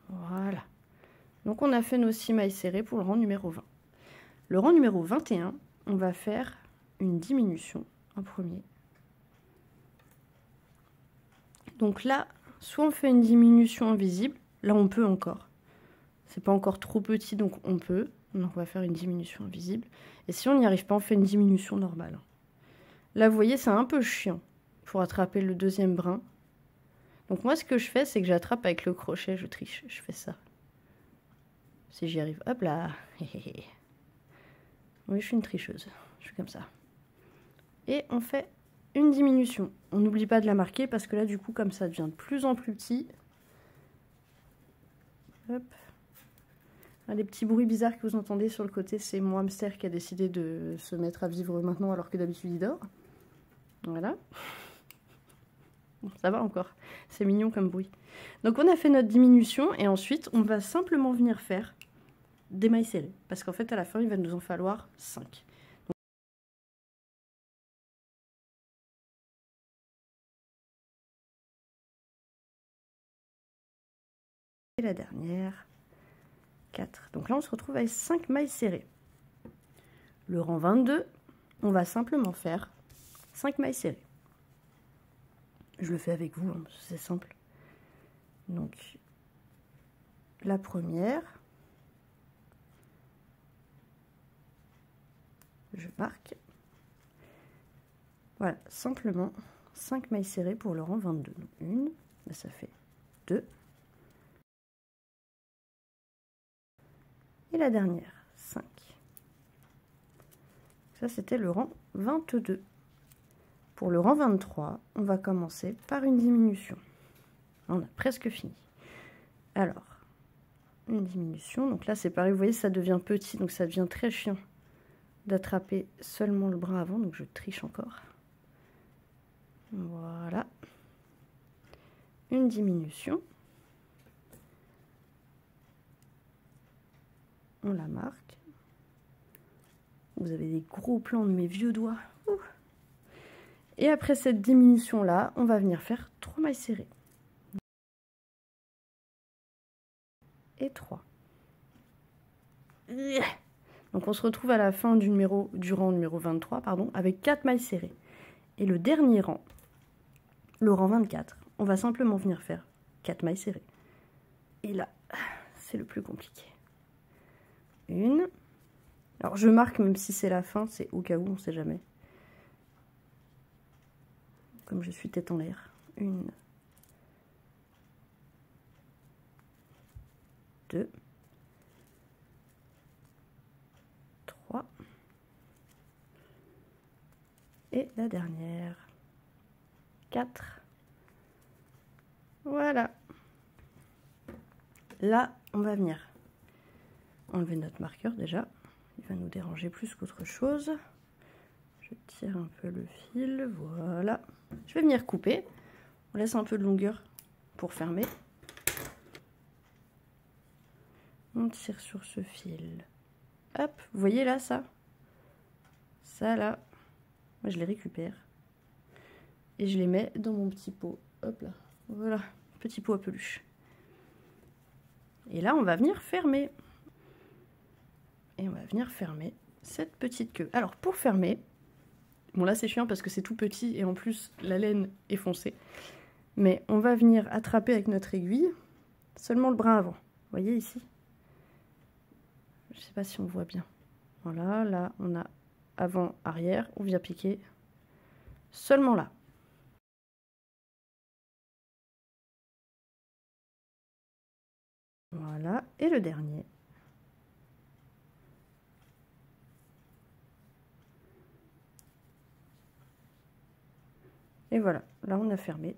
Voilà. Donc, on a fait nos 6 mailles serrées pour le rang numéro 20. Le rang numéro 21, on va faire une diminution en premier. Donc là, soit on fait une diminution invisible, là on peut encore. C'est pas encore trop petit, donc on peut. Donc on va faire une diminution invisible. Et si on n'y arrive pas, on fait une diminution normale. Là, vous voyez, c'est un peu chiant pour attraper le deuxième brin. Donc moi, ce que je fais, c'est que j'attrape avec le crochet, je triche, je fais ça. Si j'y arrive, hop là. Oui, je suis une tricheuse, je suis comme ça. Et on fait une diminution. On n'oublie pas de la marquer parce que là, du coup, comme ça devient de plus en plus petit. Hop. Les petits bruits bizarres que vous entendez sur le côté, c'est mon hamster qui a décidé de se mettre à vivre maintenant alors que d'habitude il dort. Voilà. Bon, ça va encore. C'est mignon comme bruit. Donc on a fait notre diminution et ensuite on va simplement venir faire des mailles serrées. Parce qu'en fait, à la fin, il va nous en falloir 5. Et la dernière, 4. Donc là, on se retrouve avec 5 mailles serrées. Le rang 22, on va simplement faire 5 mailles serrées. Je le fais avec vous, hein, c'est simple. Donc, la première, je marque. Voilà, simplement 5 mailles serrées pour le rang 22. Donc, une, ça fait 2. Et la dernière, 5. Ça, c'était le rang 22. Pour le rang 23, on va commencer par une diminution. On a presque fini. Alors, une diminution. Donc là, c'est pareil, vous voyez, ça devient petit, donc ça devient très chiant d'attraper seulement le bras avant, donc je triche encore. Voilà. Une diminution. On la marque. Vous avez des gros plans de mes vieux doigts. Ouh. Et après cette diminution-là, on va venir faire 3 mailles serrées. Et 3. Donc on se retrouve à la fin du rang numéro 23, pardon, avec 4 mailles serrées. Et le dernier rang, le rang 24, on va simplement venir faire 4 mailles serrées. Et là, c'est le plus compliqué. Une. Alors je marque même si c'est la fin, c'est au cas où, on ne sait jamais. Comme je suis tête en l'air. 1, 2, 3. Et la dernière. 4. Voilà. Là, on va venir enlever notre marqueur déjà. Il va nous déranger plus qu'autre chose. Je tire un peu le fil, voilà. Je vais venir couper. On laisse un peu de longueur pour fermer. On tire sur ce fil. Hop, vous voyez là, ça là, moi je les récupère. Et je les mets dans mon petit pot. Hop là, voilà, petit pot à peluche. Et là, on va venir fermer. Et on va venir fermer cette petite queue. Alors, pour fermer, bon là c'est chiant parce que c'est tout petit et en plus la laine est foncée. Mais on va venir attraper avec notre aiguille seulement le bras avant. Vous voyez ici? Je ne sais pas si on voit bien. Voilà, là on a avant, arrière, on vient piquer seulement là. Voilà, et le dernier. Et voilà, là on a fermé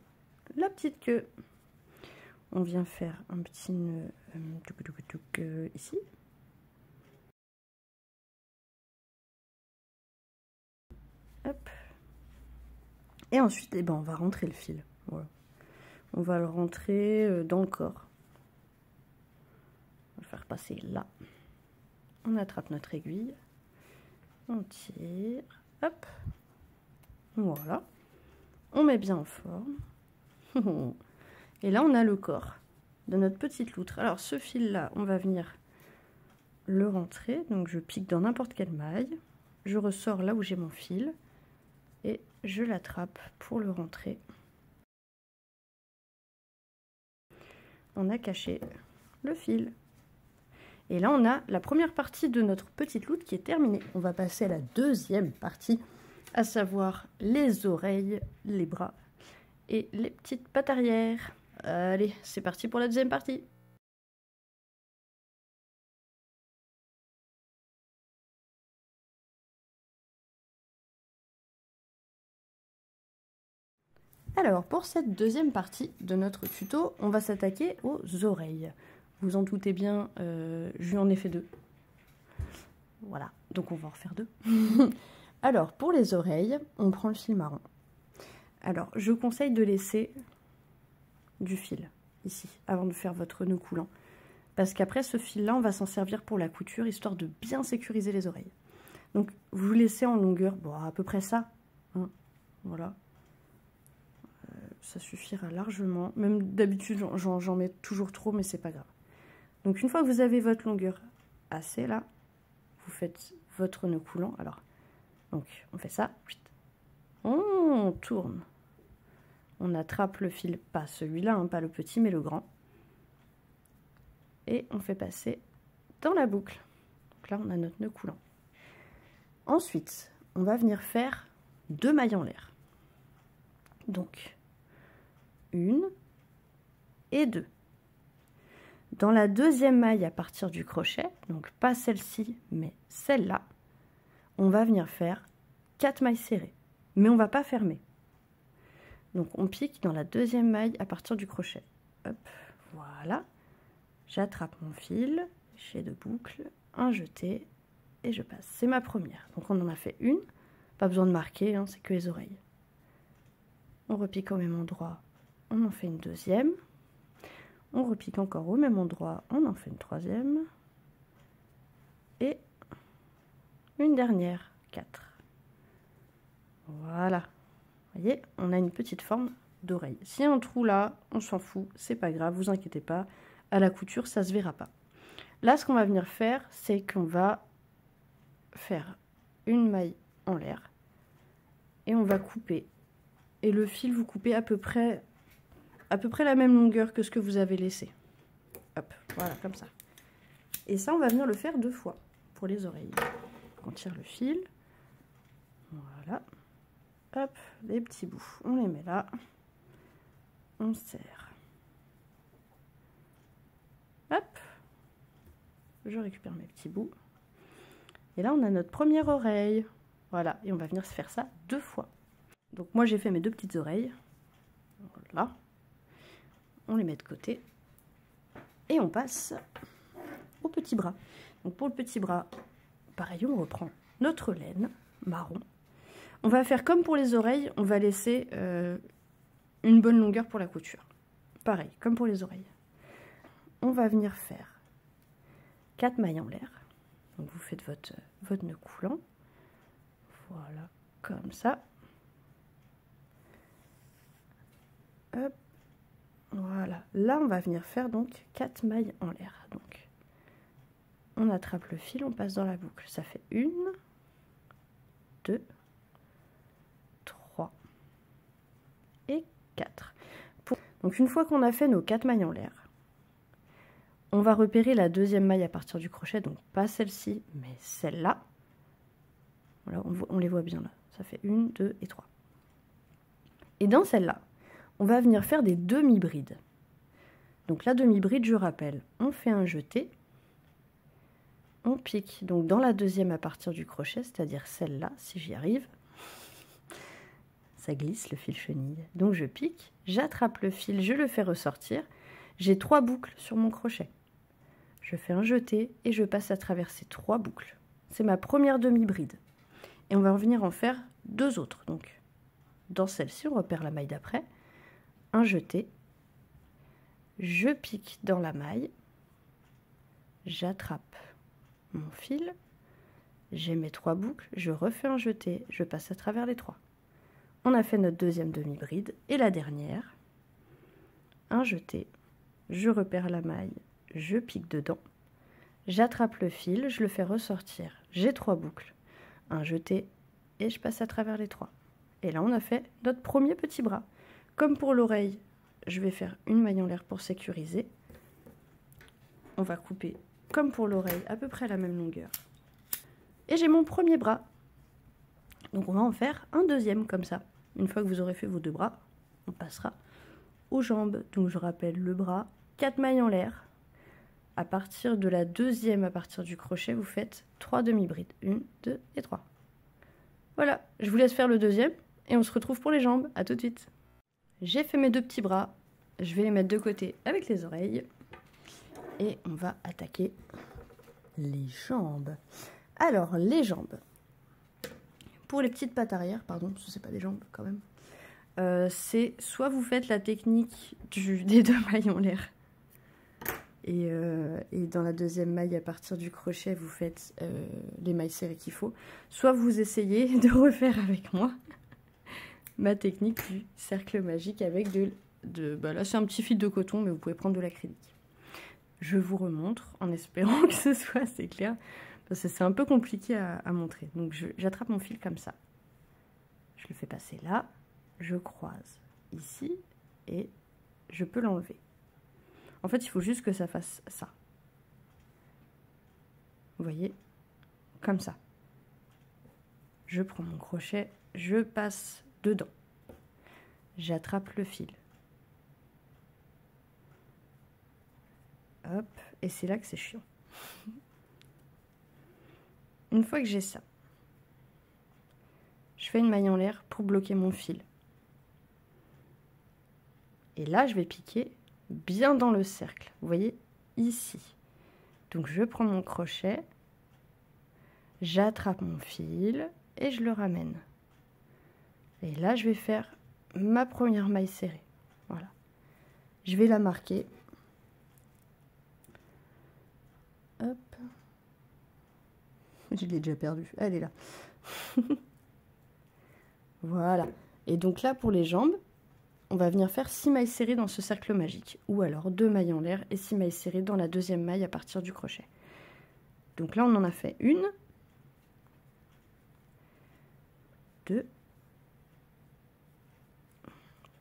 la petite queue. On vient faire un petit nœud ici. Hop. Et ensuite, eh ben, on va rentrer le fil. Voilà. On va le rentrer dans le corps. On va le faire passer là. On attrape notre aiguille. On tire. Hop. Voilà. On met bien en forme. Et là, on a le corps de notre petite loutre. Alors, ce fil-là, on va venir le rentrer. Donc, je pique dans n'importe quelle maille. Je ressors là où j'ai mon fil. Et je l'attrape pour le rentrer. On a caché le fil. Et là, on a la première partie de notre petite loutre qui est terminée. On va passer à la deuxième partie, à savoir les oreilles, les bras et les petites pattes arrière. Allez, c'est parti pour la deuxième partie. Alors, pour cette deuxième partie de notre tuto, on va s'attaquer aux oreilles. Vous en doutez bien, je lui en ai fait 2. Voilà, donc on va en refaire 2. Alors, pour les oreilles, on prend le fil marron. Alors, je conseille de laisser du fil, ici, avant de faire votre nœud coulant. Parce qu'après, ce fil-là, on va s'en servir pour la couture, histoire de bien sécuriser les oreilles. Donc, vous laissez en longueur, bon, à peu près ça. Hein, voilà. Ça suffira largement. Même d'habitude, j'en mets toujours trop, mais c'est pas grave. Donc, une fois que vous avez votre longueur assez, là, vous faites votre nœud coulant. Alors, donc, on fait ça. On tourne. On attrape le fil, pas celui-là, hein, pas le petit, mais le grand. Et on fait passer dans la boucle. Donc là, on a notre nœud coulant. Ensuite, on va venir faire 2 mailles en l'air. Donc, 1 et 2. Dans la deuxième maille à partir du crochet, donc pas celle-ci, mais celle-là, on va venir faire 4 mailles serrées, mais on ne va pas fermer. Donc on pique dans la deuxième maille à partir du crochet. Hop, voilà. J'attrape mon fil, j'ai 2 boucles, un jeté et je passe. C'est ma première. Donc on en a fait une, pas besoin de marquer, hein, c'est que les oreilles. On repique au même endroit, on en fait une deuxième. On repique encore au même endroit, on en fait une troisième. Et une dernière, 4. Voilà. Vous voyez, on a une petite forme d'oreille. S'il y a un trou là, on s'en fout, c'est pas grave, vous inquiétez pas. À la couture, ça se verra pas. Là, ce qu'on va venir faire, c'est qu'on va faire une maille en l'air. Et on va couper. Et le fil, vous coupez à peu près la même longueur que ce que vous avez laissé. Hop, voilà, comme ça. Et ça, on va venir le faire 2 fois pour les oreilles. On tire le fil. Voilà. Hop, les petits bouts, on les met là. On serre. Hop. Je récupère mes petits bouts. Et là, on a notre première oreille. Voilà, et on va venir se faire ça 2 fois. Donc moi, j'ai fait mes 2 petites oreilles. Voilà. On les met de côté. Et on passe au petit bras. Donc pour le petit bras, pareil, on reprend notre laine marron. On va faire comme pour les oreilles, on va laisser une bonne longueur pour la couture. Pareil, comme pour les oreilles. On va venir faire 4 mailles en l'air. Donc vous faites votre nœud coulant. Voilà, comme ça. Hop. Voilà, là on va venir faire donc 4 mailles en l'air. Donc on attrape le fil, on passe dans la boucle. Ça fait 1, 2, 3 et 4. Donc une fois qu'on a fait nos 4 mailles en l'air, on va repérer la deuxième maille à partir du crochet, donc pas celle-ci, mais celle-là. Voilà, on les voit bien là. Ça fait 1, 2 et 3. Et dans celle-là, on va venir faire des demi-brides. Donc la demi-bride, je rappelle, on fait un jeté, on pique donc dans la deuxième à partir du crochet, c'est-à-dire celle-là, si j'y arrive. Ça glisse le fil chenille. Donc je pique, j'attrape le fil, je le fais ressortir. J'ai 3 boucles sur mon crochet. Je fais un jeté et je passe à travers ces 3 boucles. C'est ma première demi-bride. Et on va venir en faire 2 autres. Donc dans celle-ci, on repère la maille d'après. Un jeté, je pique dans la maille, j'attrape mon fil, j'ai mes 3 boucles, je refais un jeté, je passe à travers les 3. On a fait notre deuxième demi-bride et la dernière, un jeté, je repère la maille, je pique dedans, j'attrape le fil, je le fais ressortir, j'ai 3 boucles, un jeté et je passe à travers les 3. Et là on a fait notre premier petit bras. Comme pour l'oreille, je vais faire une maille en l'air pour sécuriser. On va couper, comme pour l'oreille, à peu près la même longueur. Et j'ai mon premier bras. Donc on va en faire un deuxième comme ça. Une fois que vous aurez fait vos 2 bras, on passera aux jambes. Donc je rappelle le bras, 4 mailles en l'air. À partir de la deuxième, à partir du crochet, vous faites 3 demi-brides. 1, 2 et 3. Voilà, je vous laisse faire le deuxième et on se retrouve pour les jambes. À tout de suite. J'ai fait mes 2 petits bras, je vais les mettre de côté avec les oreilles et on va attaquer les jambes. Alors, les jambes. Pour les petites pattes arrière, pardon, ce n'est pas des jambes quand même, c'est soit vous faites la technique des 2 mailles en l'air et dans la deuxième maille à partir du crochet vous faites les mailles serrées qu'il faut, soit vous essayez de refaire avec moi ma technique du cercle magique avec bah là c'est un petit fil de coton, mais vous pouvez prendre de l'acrylique. Je vous remontre en espérant que ce soit assez clair, parce que c'est un peu compliqué à montrer. Donc j'attrape mon fil comme ça. Je le fais passer là, je croise ici, et je peux l'enlever. En fait, il faut juste que ça fasse ça. Vous voyez? Comme ça. Je prends mon crochet, je passe dedans. J'attrape le fil. Hop, et c'est là que c'est chiant. Une fois que j'ai ça, je fais une maille en l'air pour bloquer mon fil. Et là, je vais piquer bien dans le cercle. Vous voyez, ici. Donc, je prends mon crochet, j'attrape mon fil et je le ramène. Et là, je vais faire ma première maille serrée. Voilà. Je vais la marquer. Hop. Je l'ai déjà perdue. Elle est là. Voilà. Et donc là, pour les jambes, on va venir faire 6 mailles serrées dans ce cercle magique. Ou alors 2 mailles en l'air et 6 mailles serrées dans la deuxième maille à partir du crochet. Donc là, on en a fait 1, 2,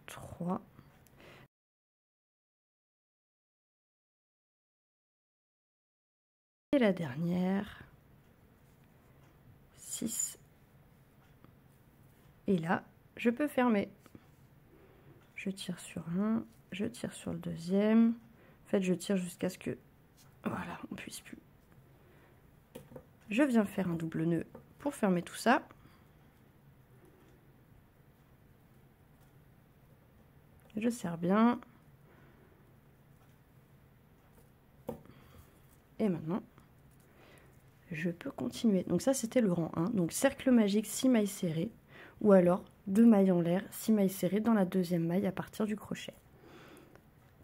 3. Et la dernière, 6. Et là, je peux fermer. Je tire sur un, je tire sur le deuxième. En fait, je tire jusqu'à ce que, voilà, on puisse plus. Je viens faire un double nœud pour fermer tout ça. Je serre bien. Et maintenant, je peux continuer. Donc ça, c'était le rang 1. Donc cercle magique, 6 mailles serrées. Ou alors 2 mailles en l'air, 6 mailles serrées dans la deuxième maille à partir du crochet.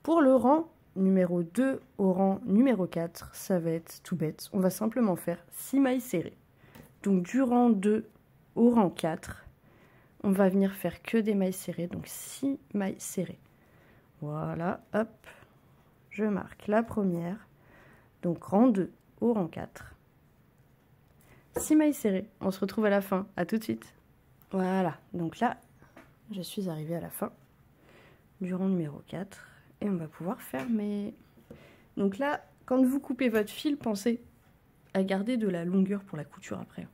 Pour le rang numéro 2 au rang numéro 4, ça va être tout bête. On va simplement faire 6 mailles serrées. Donc du rang 2 au rang 4, on va venir faire que des mailles serrées. Donc 6 mailles serrées. Voilà, hop, je marque la première. Donc rang 2 au rang 4. 6 mailles serrées. On se retrouve à la fin. À tout de suite. Voilà, donc là, je suis arrivée à la fin du rang numéro 4 et on va pouvoir fermer. Donc là, quand vous coupez votre fil, pensez à garder de la longueur pour la couture après.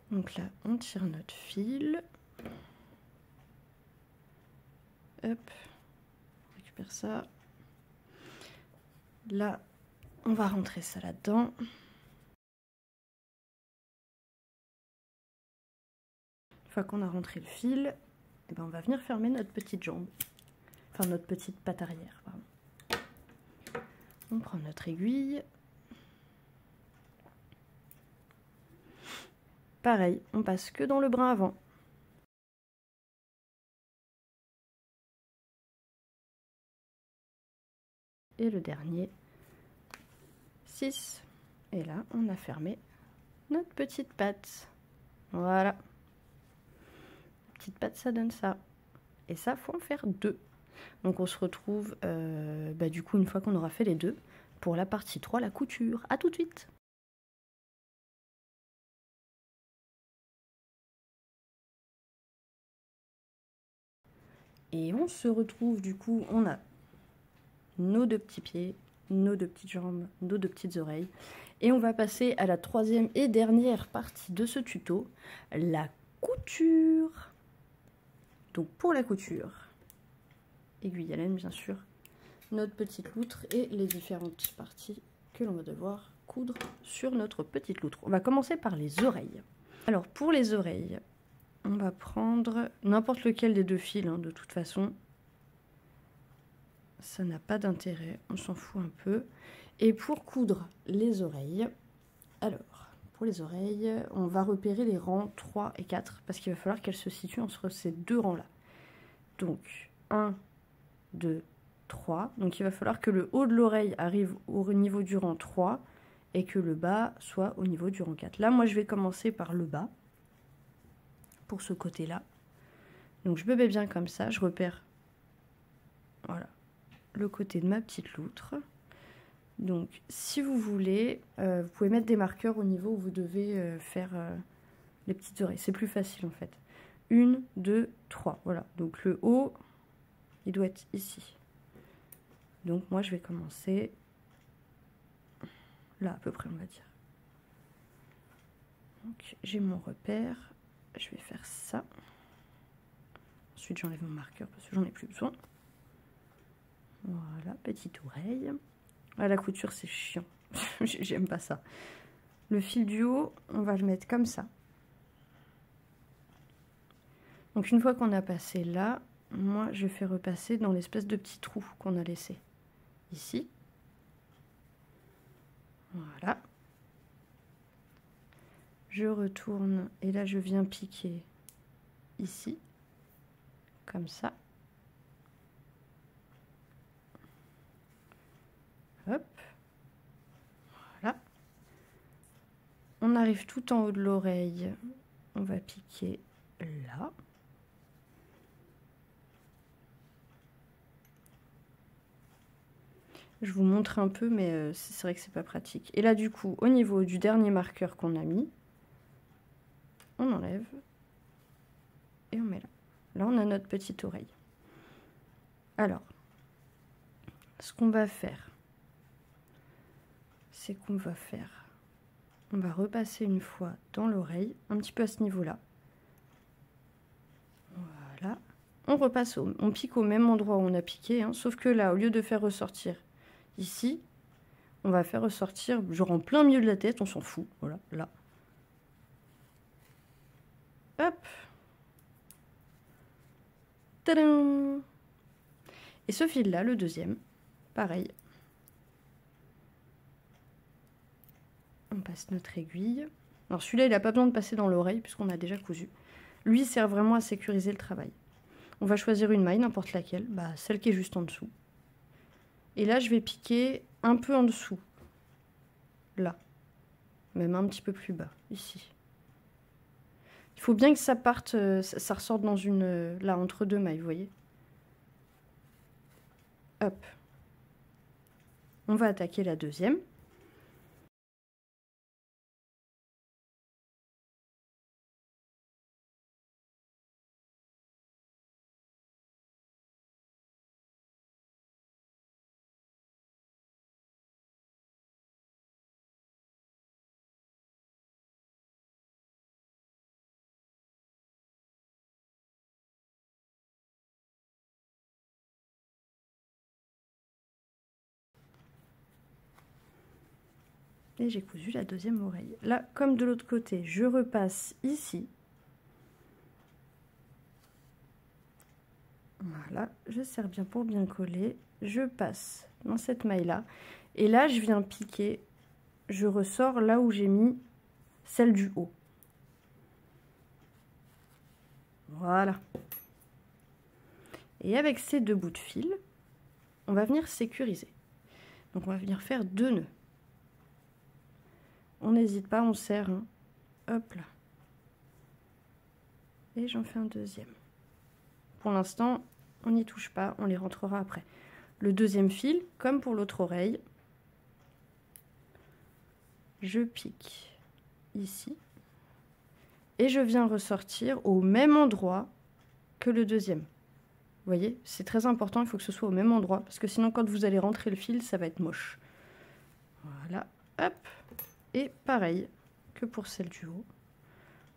Donc là, on tire notre fil. Hop, on récupère ça. Là, on va rentrer ça là-dedans. Une fois qu'on a rentré le fil, eh ben on va venir fermer notre petite jambe. Enfin, notre petite patte arrière, pardon. On prend notre aiguille. Pareil, on passe que dans le brin avant. Et le dernier, 6. Et là, on a fermé notre petite patte. Voilà. Petite patte, ça donne ça. Et ça, faut en faire 2. Donc on se retrouve, du coup, une fois qu'on aura fait les 2, pour la partie 3, la couture. À tout de suite. Et on se retrouve, du coup, on a nos 2 petits pieds, nos 2 petites jambes, nos 2 petites oreilles. Et on va passer à la troisième et dernière partie de ce tuto, la couture. Donc pour la couture, aiguille à laine bien sûr, notre petite loutre et les différentes parties que l'on va devoir coudre sur notre petite loutre. On va commencer par les oreilles. Alors pour les oreilles, on va prendre n'importe lequel des 2 fils, hein, de toute façon. Ça n'a pas d'intérêt, on s'en fout un peu. Et pour coudre les oreilles, alors, pour les oreilles, on va repérer les rangs 3 et 4, parce qu'il va falloir qu'elles se situent entre ces 2 rangs-là. Donc, 1, 2, 3. Donc, il va falloir que le haut de l'oreille arrive au niveau du rang 3 et que le bas soit au niveau du rang 4. Là, moi, je vais commencer par le bas, pour ce côté-là. Donc, je me mets bien comme ça, je repère, voilà, le côté de ma petite loutre. Donc, si vous voulez, vous pouvez mettre des marqueurs au niveau où vous devez faire les petites oreilles. C'est plus facile, en fait. 1, 2, 3. Voilà. Donc, le haut, il doit être ici. Donc, moi, je vais commencer là, à peu près, on va dire. Donc, j'ai mon repère. Je vais faire ça. Ensuite, j'enlève mon marqueur parce que j'en ai plus besoin. Voilà, petite oreille. Ah, la couture, c'est chiant. J'aime pas ça. Le fil du haut, on va le mettre comme ça. Donc une fois qu'on a passé là, moi je fais repasser dans l'espèce de petit trou qu'on a laissé ici. Voilà. Je retourne et là je viens piquer ici, comme ça. Hop. Voilà. On arrive tout en haut de l'oreille. On va piquer là. Je vous montre un peu, mais c'est vrai que c'est pas pratique. Et là, du coup, au niveau du dernier marqueur qu'on a mis, on enlève et on met là. Là, on a notre petite oreille. Alors, ce qu'on va faire, c'est qu'on va faire... On va repasser une fois dans l'oreille, un petit peu à ce niveau-là. Voilà. On repasse, on pique au même endroit où on a piqué, hein, sauf que là, au lieu de faire ressortir ici, on va faire ressortir, genre en plein milieu de la tête, on s'en fout, voilà, là. Hop. Tadam! Et ce fil-là, le deuxième, pareil. On passe notre aiguille. Alors celui-là, il n'a pas besoin de passer dans l'oreille, puisqu'on a déjà cousu. Lui, il sert vraiment à sécuriser le travail. On va choisir une maille, n'importe laquelle, bah, celle qui est juste en dessous. Et là, je vais piquer un peu en dessous. Là. Même un petit peu plus bas, ici. Il faut bien que ça parte, ça ressorte dans une... là, entre deux mailles, vous voyez. Hop. On va attaquer la deuxième. Et j'ai cousu la deuxième oreille. Là, comme de l'autre côté, je repasse ici. Voilà, je serre bien pour bien coller. Je passe dans cette maille-là. Et là, je viens piquer. Je ressors là où j'ai mis celle du haut. Voilà. Et avec ces deux bouts de fil, on va venir sécuriser. Donc, on va venir faire 2 nœuds. On n'hésite pas, on serre. Hein. Hop là. Et j'en fais un deuxième. Pour l'instant, on n'y touche pas, on les rentrera après. Le deuxième fil, comme pour l'autre oreille, je pique ici. Et je viens ressortir au même endroit que le deuxième. Vous voyez, c'est très important, il faut que ce soit au même endroit, parce que sinon, quand vous allez rentrer le fil, ça va être moche. Voilà, hop. Et pareil que pour celle du haut,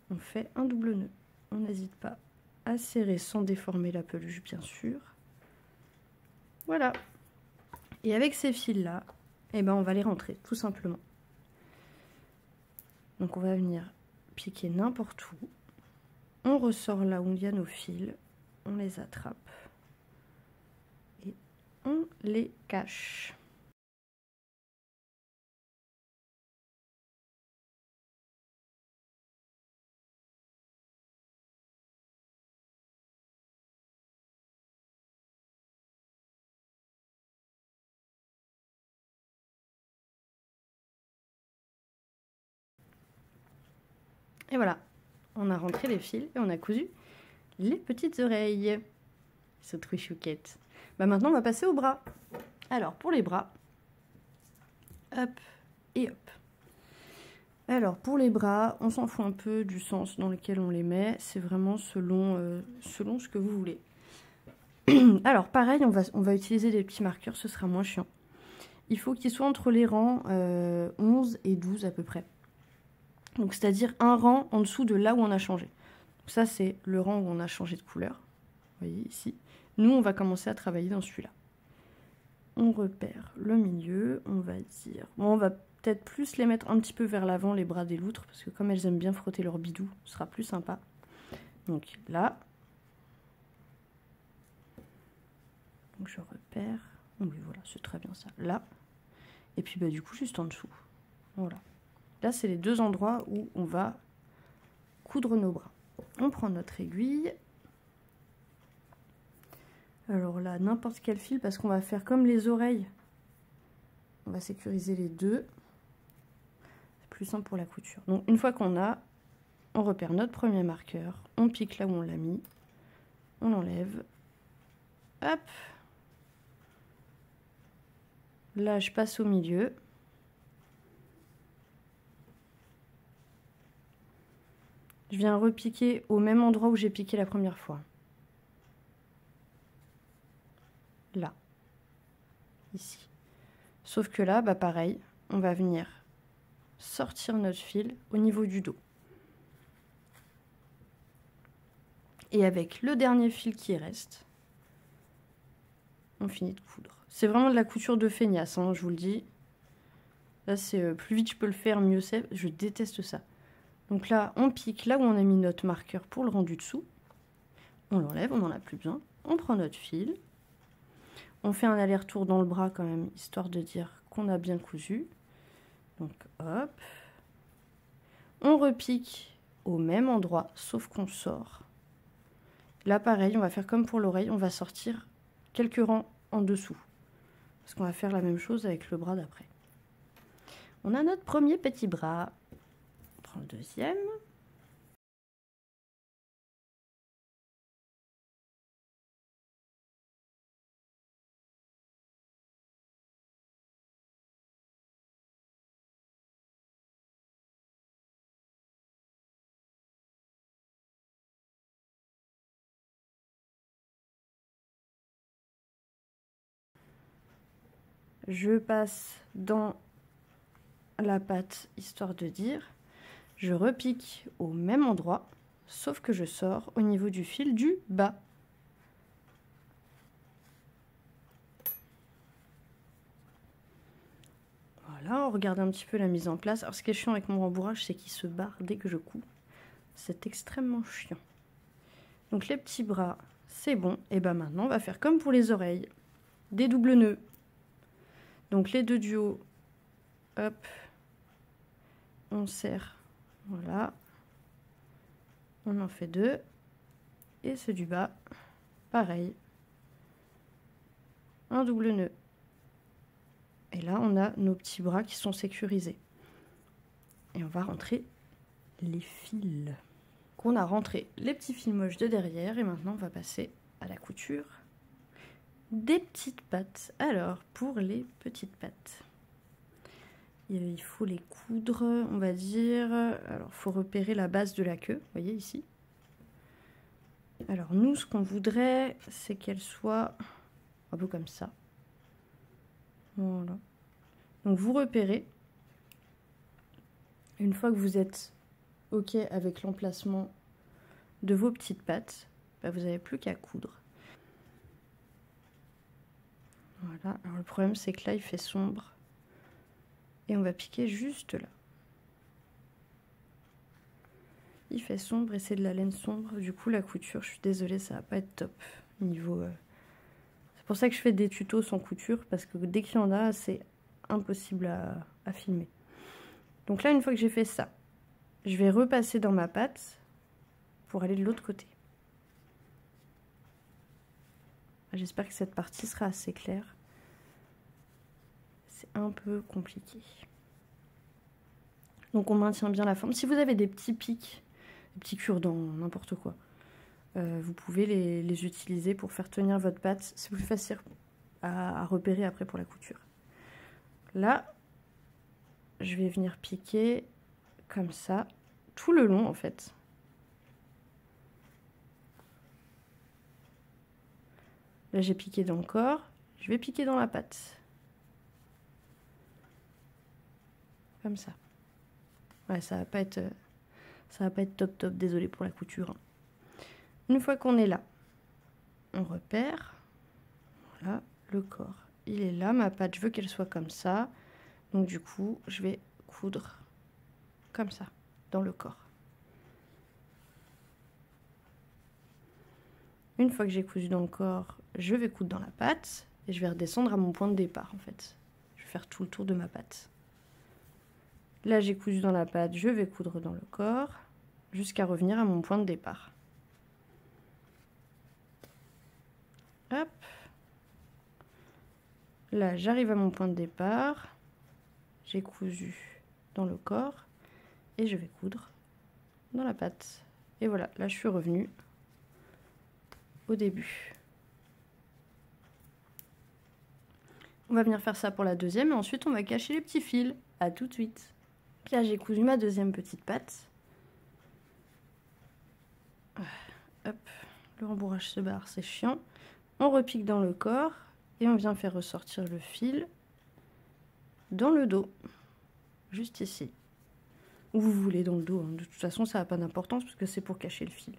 on fait un double nœud. On n'hésite pas à serrer sans déformer la peluche, bien sûr. Voilà. Et avec ces fils-là, eh ben, on va les rentrer, tout simplement. Donc on va venir piquer n'importe où. On ressort là où il y a nos fils. On les attrape. Et on les cache. Et voilà, on a rentré les fils et on a cousu les petites oreilles. C'est trop chouquette. Bah maintenant, on va passer aux bras. Alors, pour les bras, hop et hop. Alors, pour les bras, on s'en fout un peu du sens dans lequel on les met. C'est vraiment selon ce que vous voulez. Alors, pareil, on va utiliser des petits marqueurs, ce sera moins chiant. Il faut qu'ils soient entre les rangs 11 et 12 à peu près. Donc, c'est-à-dire un rang en dessous de là où on a changé. Donc, ça, c'est le rang où on a changé de couleur. Vous voyez ici. Nous, on va commencer à travailler dans celui-là. on repère le milieu, on va dire... Bon, on va peut-être plus les mettre un petit peu vers l'avant, les bras des loutres, parce que comme elles aiment bien frotter leur bidou, ce sera plus sympa. Donc là, donc je repère, oui voilà, c'est très bien ça, là, et puis bah, du coup juste en dessous, voilà. Là c'est les deux endroits où on va coudre nos bras. On prend notre aiguille, alors là n'importe quel fil, parce qu'on va faire comme les oreilles, on va sécuriser les deux, c'est plus simple pour la couture. Donc une fois qu'on a, on repère notre premier marqueur, on pique là où on l'a mis, on l'enlève, hop. Là, je passe au milieu. Je viens repiquer au même endroit où j'ai piqué la première fois. Là. Ici. Sauf que là, bah pareil, on va venir sortir notre fil au niveau du dos. Et avec le dernier fil qui reste, on finit de coudre. C'est vraiment de la couture de feignasse, hein, je vous le dis. Là, c'est plus vite je peux le faire, mieux c'est. Je déteste ça. Donc là, on pique là où on a mis notre marqueur pour le rendu dessous. On l'enlève, on n'en a plus besoin. On prend notre fil. On fait un aller-retour dans le bras quand même, histoire de dire qu'on a bien cousu. Donc hop. On repique au même endroit, sauf qu'on sort. Là, pareil, on va faire comme pour l'oreille, on va sortir quelques rangs en dessous. Parce qu'on va faire la même chose avec le bras d'après. On a notre premier petit bras. On prend le deuxième. Je passe dans la patte, histoire de dire, je repique au même endroit, sauf que je sors au niveau du fil du bas. Voilà, on regarde un petit peu la mise en place. Alors ce qui est chiant avec mon rembourrage, c'est qu'il se barre dès que je couds. C'est extrêmement chiant. Donc les petits bras, c'est bon. Et ben maintenant, on va faire comme pour les oreilles. Des doubles nœuds. Donc les deux du haut, hop, on serre, voilà. On en fait deux. Et ceux du bas, pareil. Un double nœud. Et là, on a nos petits bras qui sont sécurisés. Et on va rentrer les fils. On a rentré les petits fils moches de derrière. Et maintenant, on va passer à la couture des petites pattes. Alors, pour les petites pattes, il faut les coudre, on va dire. Alors, il faut repérer la base de la queue, vous voyez ici. Alors, nous, ce qu'on voudrait, c'est qu'elle soit un peu comme ça. Voilà. Donc, vous repérez. Une fois que vous êtes OK avec l'emplacement de vos petites pattes, bah, vous n'avez plus qu'à coudre. Voilà. Alors, le problème, c'est que là, il fait sombre. Et on va piquer juste là. Il fait sombre et c'est de la laine sombre. Du coup, la couture, je suis désolée, ça va pas être top. Niveau, c'est pour ça que je fais des tutos sans couture, parce que dès qu'il y en a, c'est impossible à filmer. Donc là, une fois que j'ai fait ça, je vais repasser dans ma patte pour aller de l'autre côté. J'espère que cette partie sera assez claire. C'est un peu compliqué. Donc on maintient bien la forme. Si vous avez des petits pics, des petits cure-dents, n'importe quoi, vous pouvez les utiliser pour faire tenir votre patte. C'est plus facile à repérer après pour la couture. Là, je vais venir piquer comme ça, tout le long en fait. Là, j'ai piqué dans le corps, je vais piquer dans la patte. Comme ça. Ouais, ça va pas être top top, désolé pour la couture. Hein. Une fois qu'on est là, on repère, voilà, le corps il est là, ma pâte, je veux qu'elle soit comme ça. Donc du coup, je vais coudre comme ça, dans le corps. Une fois que j'ai cousu dans le corps, je vais coudre dans la pâte et je vais redescendre à mon point de départ en fait. Je vais faire tout le tour de ma pâte. Là, j'ai cousu dans la pâte, je vais coudre dans le corps jusqu'à revenir à mon point de départ. Hop. Là, j'arrive à mon point de départ. J'ai cousu dans le corps et je vais coudre dans la pâte. Et voilà, là, je suis revenue au début. On va venir faire ça pour la deuxième et ensuite on va cacher les petits fils. À tout de suite. Là j'ai cousu ma deuxième petite patte. Hop, le rembourrage se barre, c'est chiant. On repique dans le corps et on vient faire ressortir le fil dans le dos. Juste ici. Où vous voulez dans le dos. De toute façon ça n'a pas d'importance parce que c'est pour cacher le fil.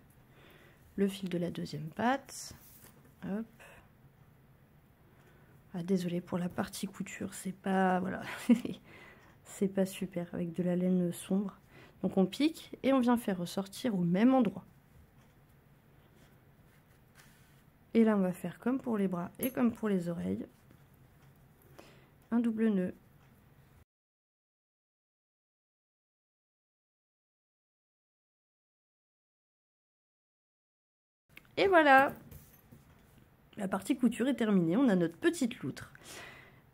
Le fil de la deuxième patte. Hop. Ah, désolée pour la partie couture, c'est pas... Voilà. C'est pas super avec de la laine sombre. Donc on pique et on vient faire ressortir au même endroit. Et là on va faire comme pour les bras et comme pour les oreilles. Un double nœud. Et voilà! La partie couture est terminée, on a notre petite loutre.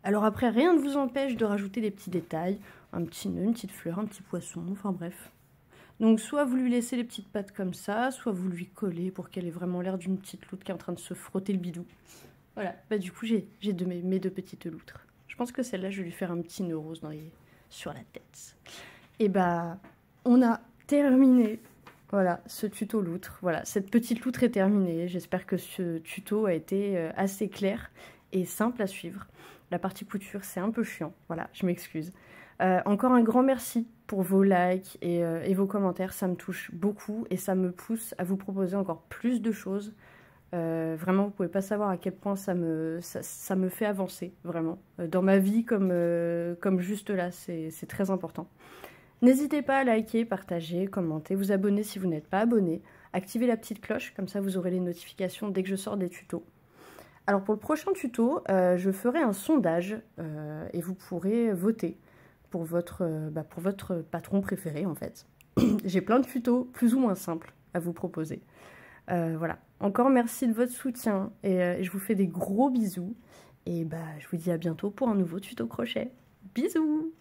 Alors après, rien ne vous empêche de rajouter des petits détails, un petit nœud, une petite fleur, un petit poisson, enfin bref. Donc soit vous lui laissez les petites pattes comme ça, soit vous lui collez pour qu'elle ait vraiment l'air d'une petite loutre qui est en train de se frotter le bidou. Voilà, bah du coup j'ai mes deux petites loutres. Je pense que celle-là, je vais lui faire un petit nœud rose sur la tête. Et bah, on a terminé. Voilà, ce tuto loutre. Voilà, cette petite loutre est terminée. J'espère que ce tuto a été assez clair et simple à suivre. La partie couture, c'est un peu chiant. Voilà, je m'excuse. Encore un grand merci pour vos likes et vos commentaires. Ça me touche beaucoup et ça me pousse à vous proposer encore plus de choses. Vraiment, vous pouvez pas savoir à quel point ça me fait avancer, vraiment. Dans ma vie comme juste là, c'est très important. N'hésitez pas à liker, partager, commenter, vous abonner si vous n'êtes pas abonné. Activez la petite cloche, comme ça vous aurez les notifications dès que je sors des tutos. Alors pour le prochain tuto, je ferai un sondage et vous pourrez voter pour votre patron préféré en fait. J'ai plein de tutos plus ou moins simples à vous proposer. Voilà. Encore merci de votre soutien et je vous fais des gros bisous. Et bah, je vous dis à bientôt pour un nouveau tuto crochet. Bisous!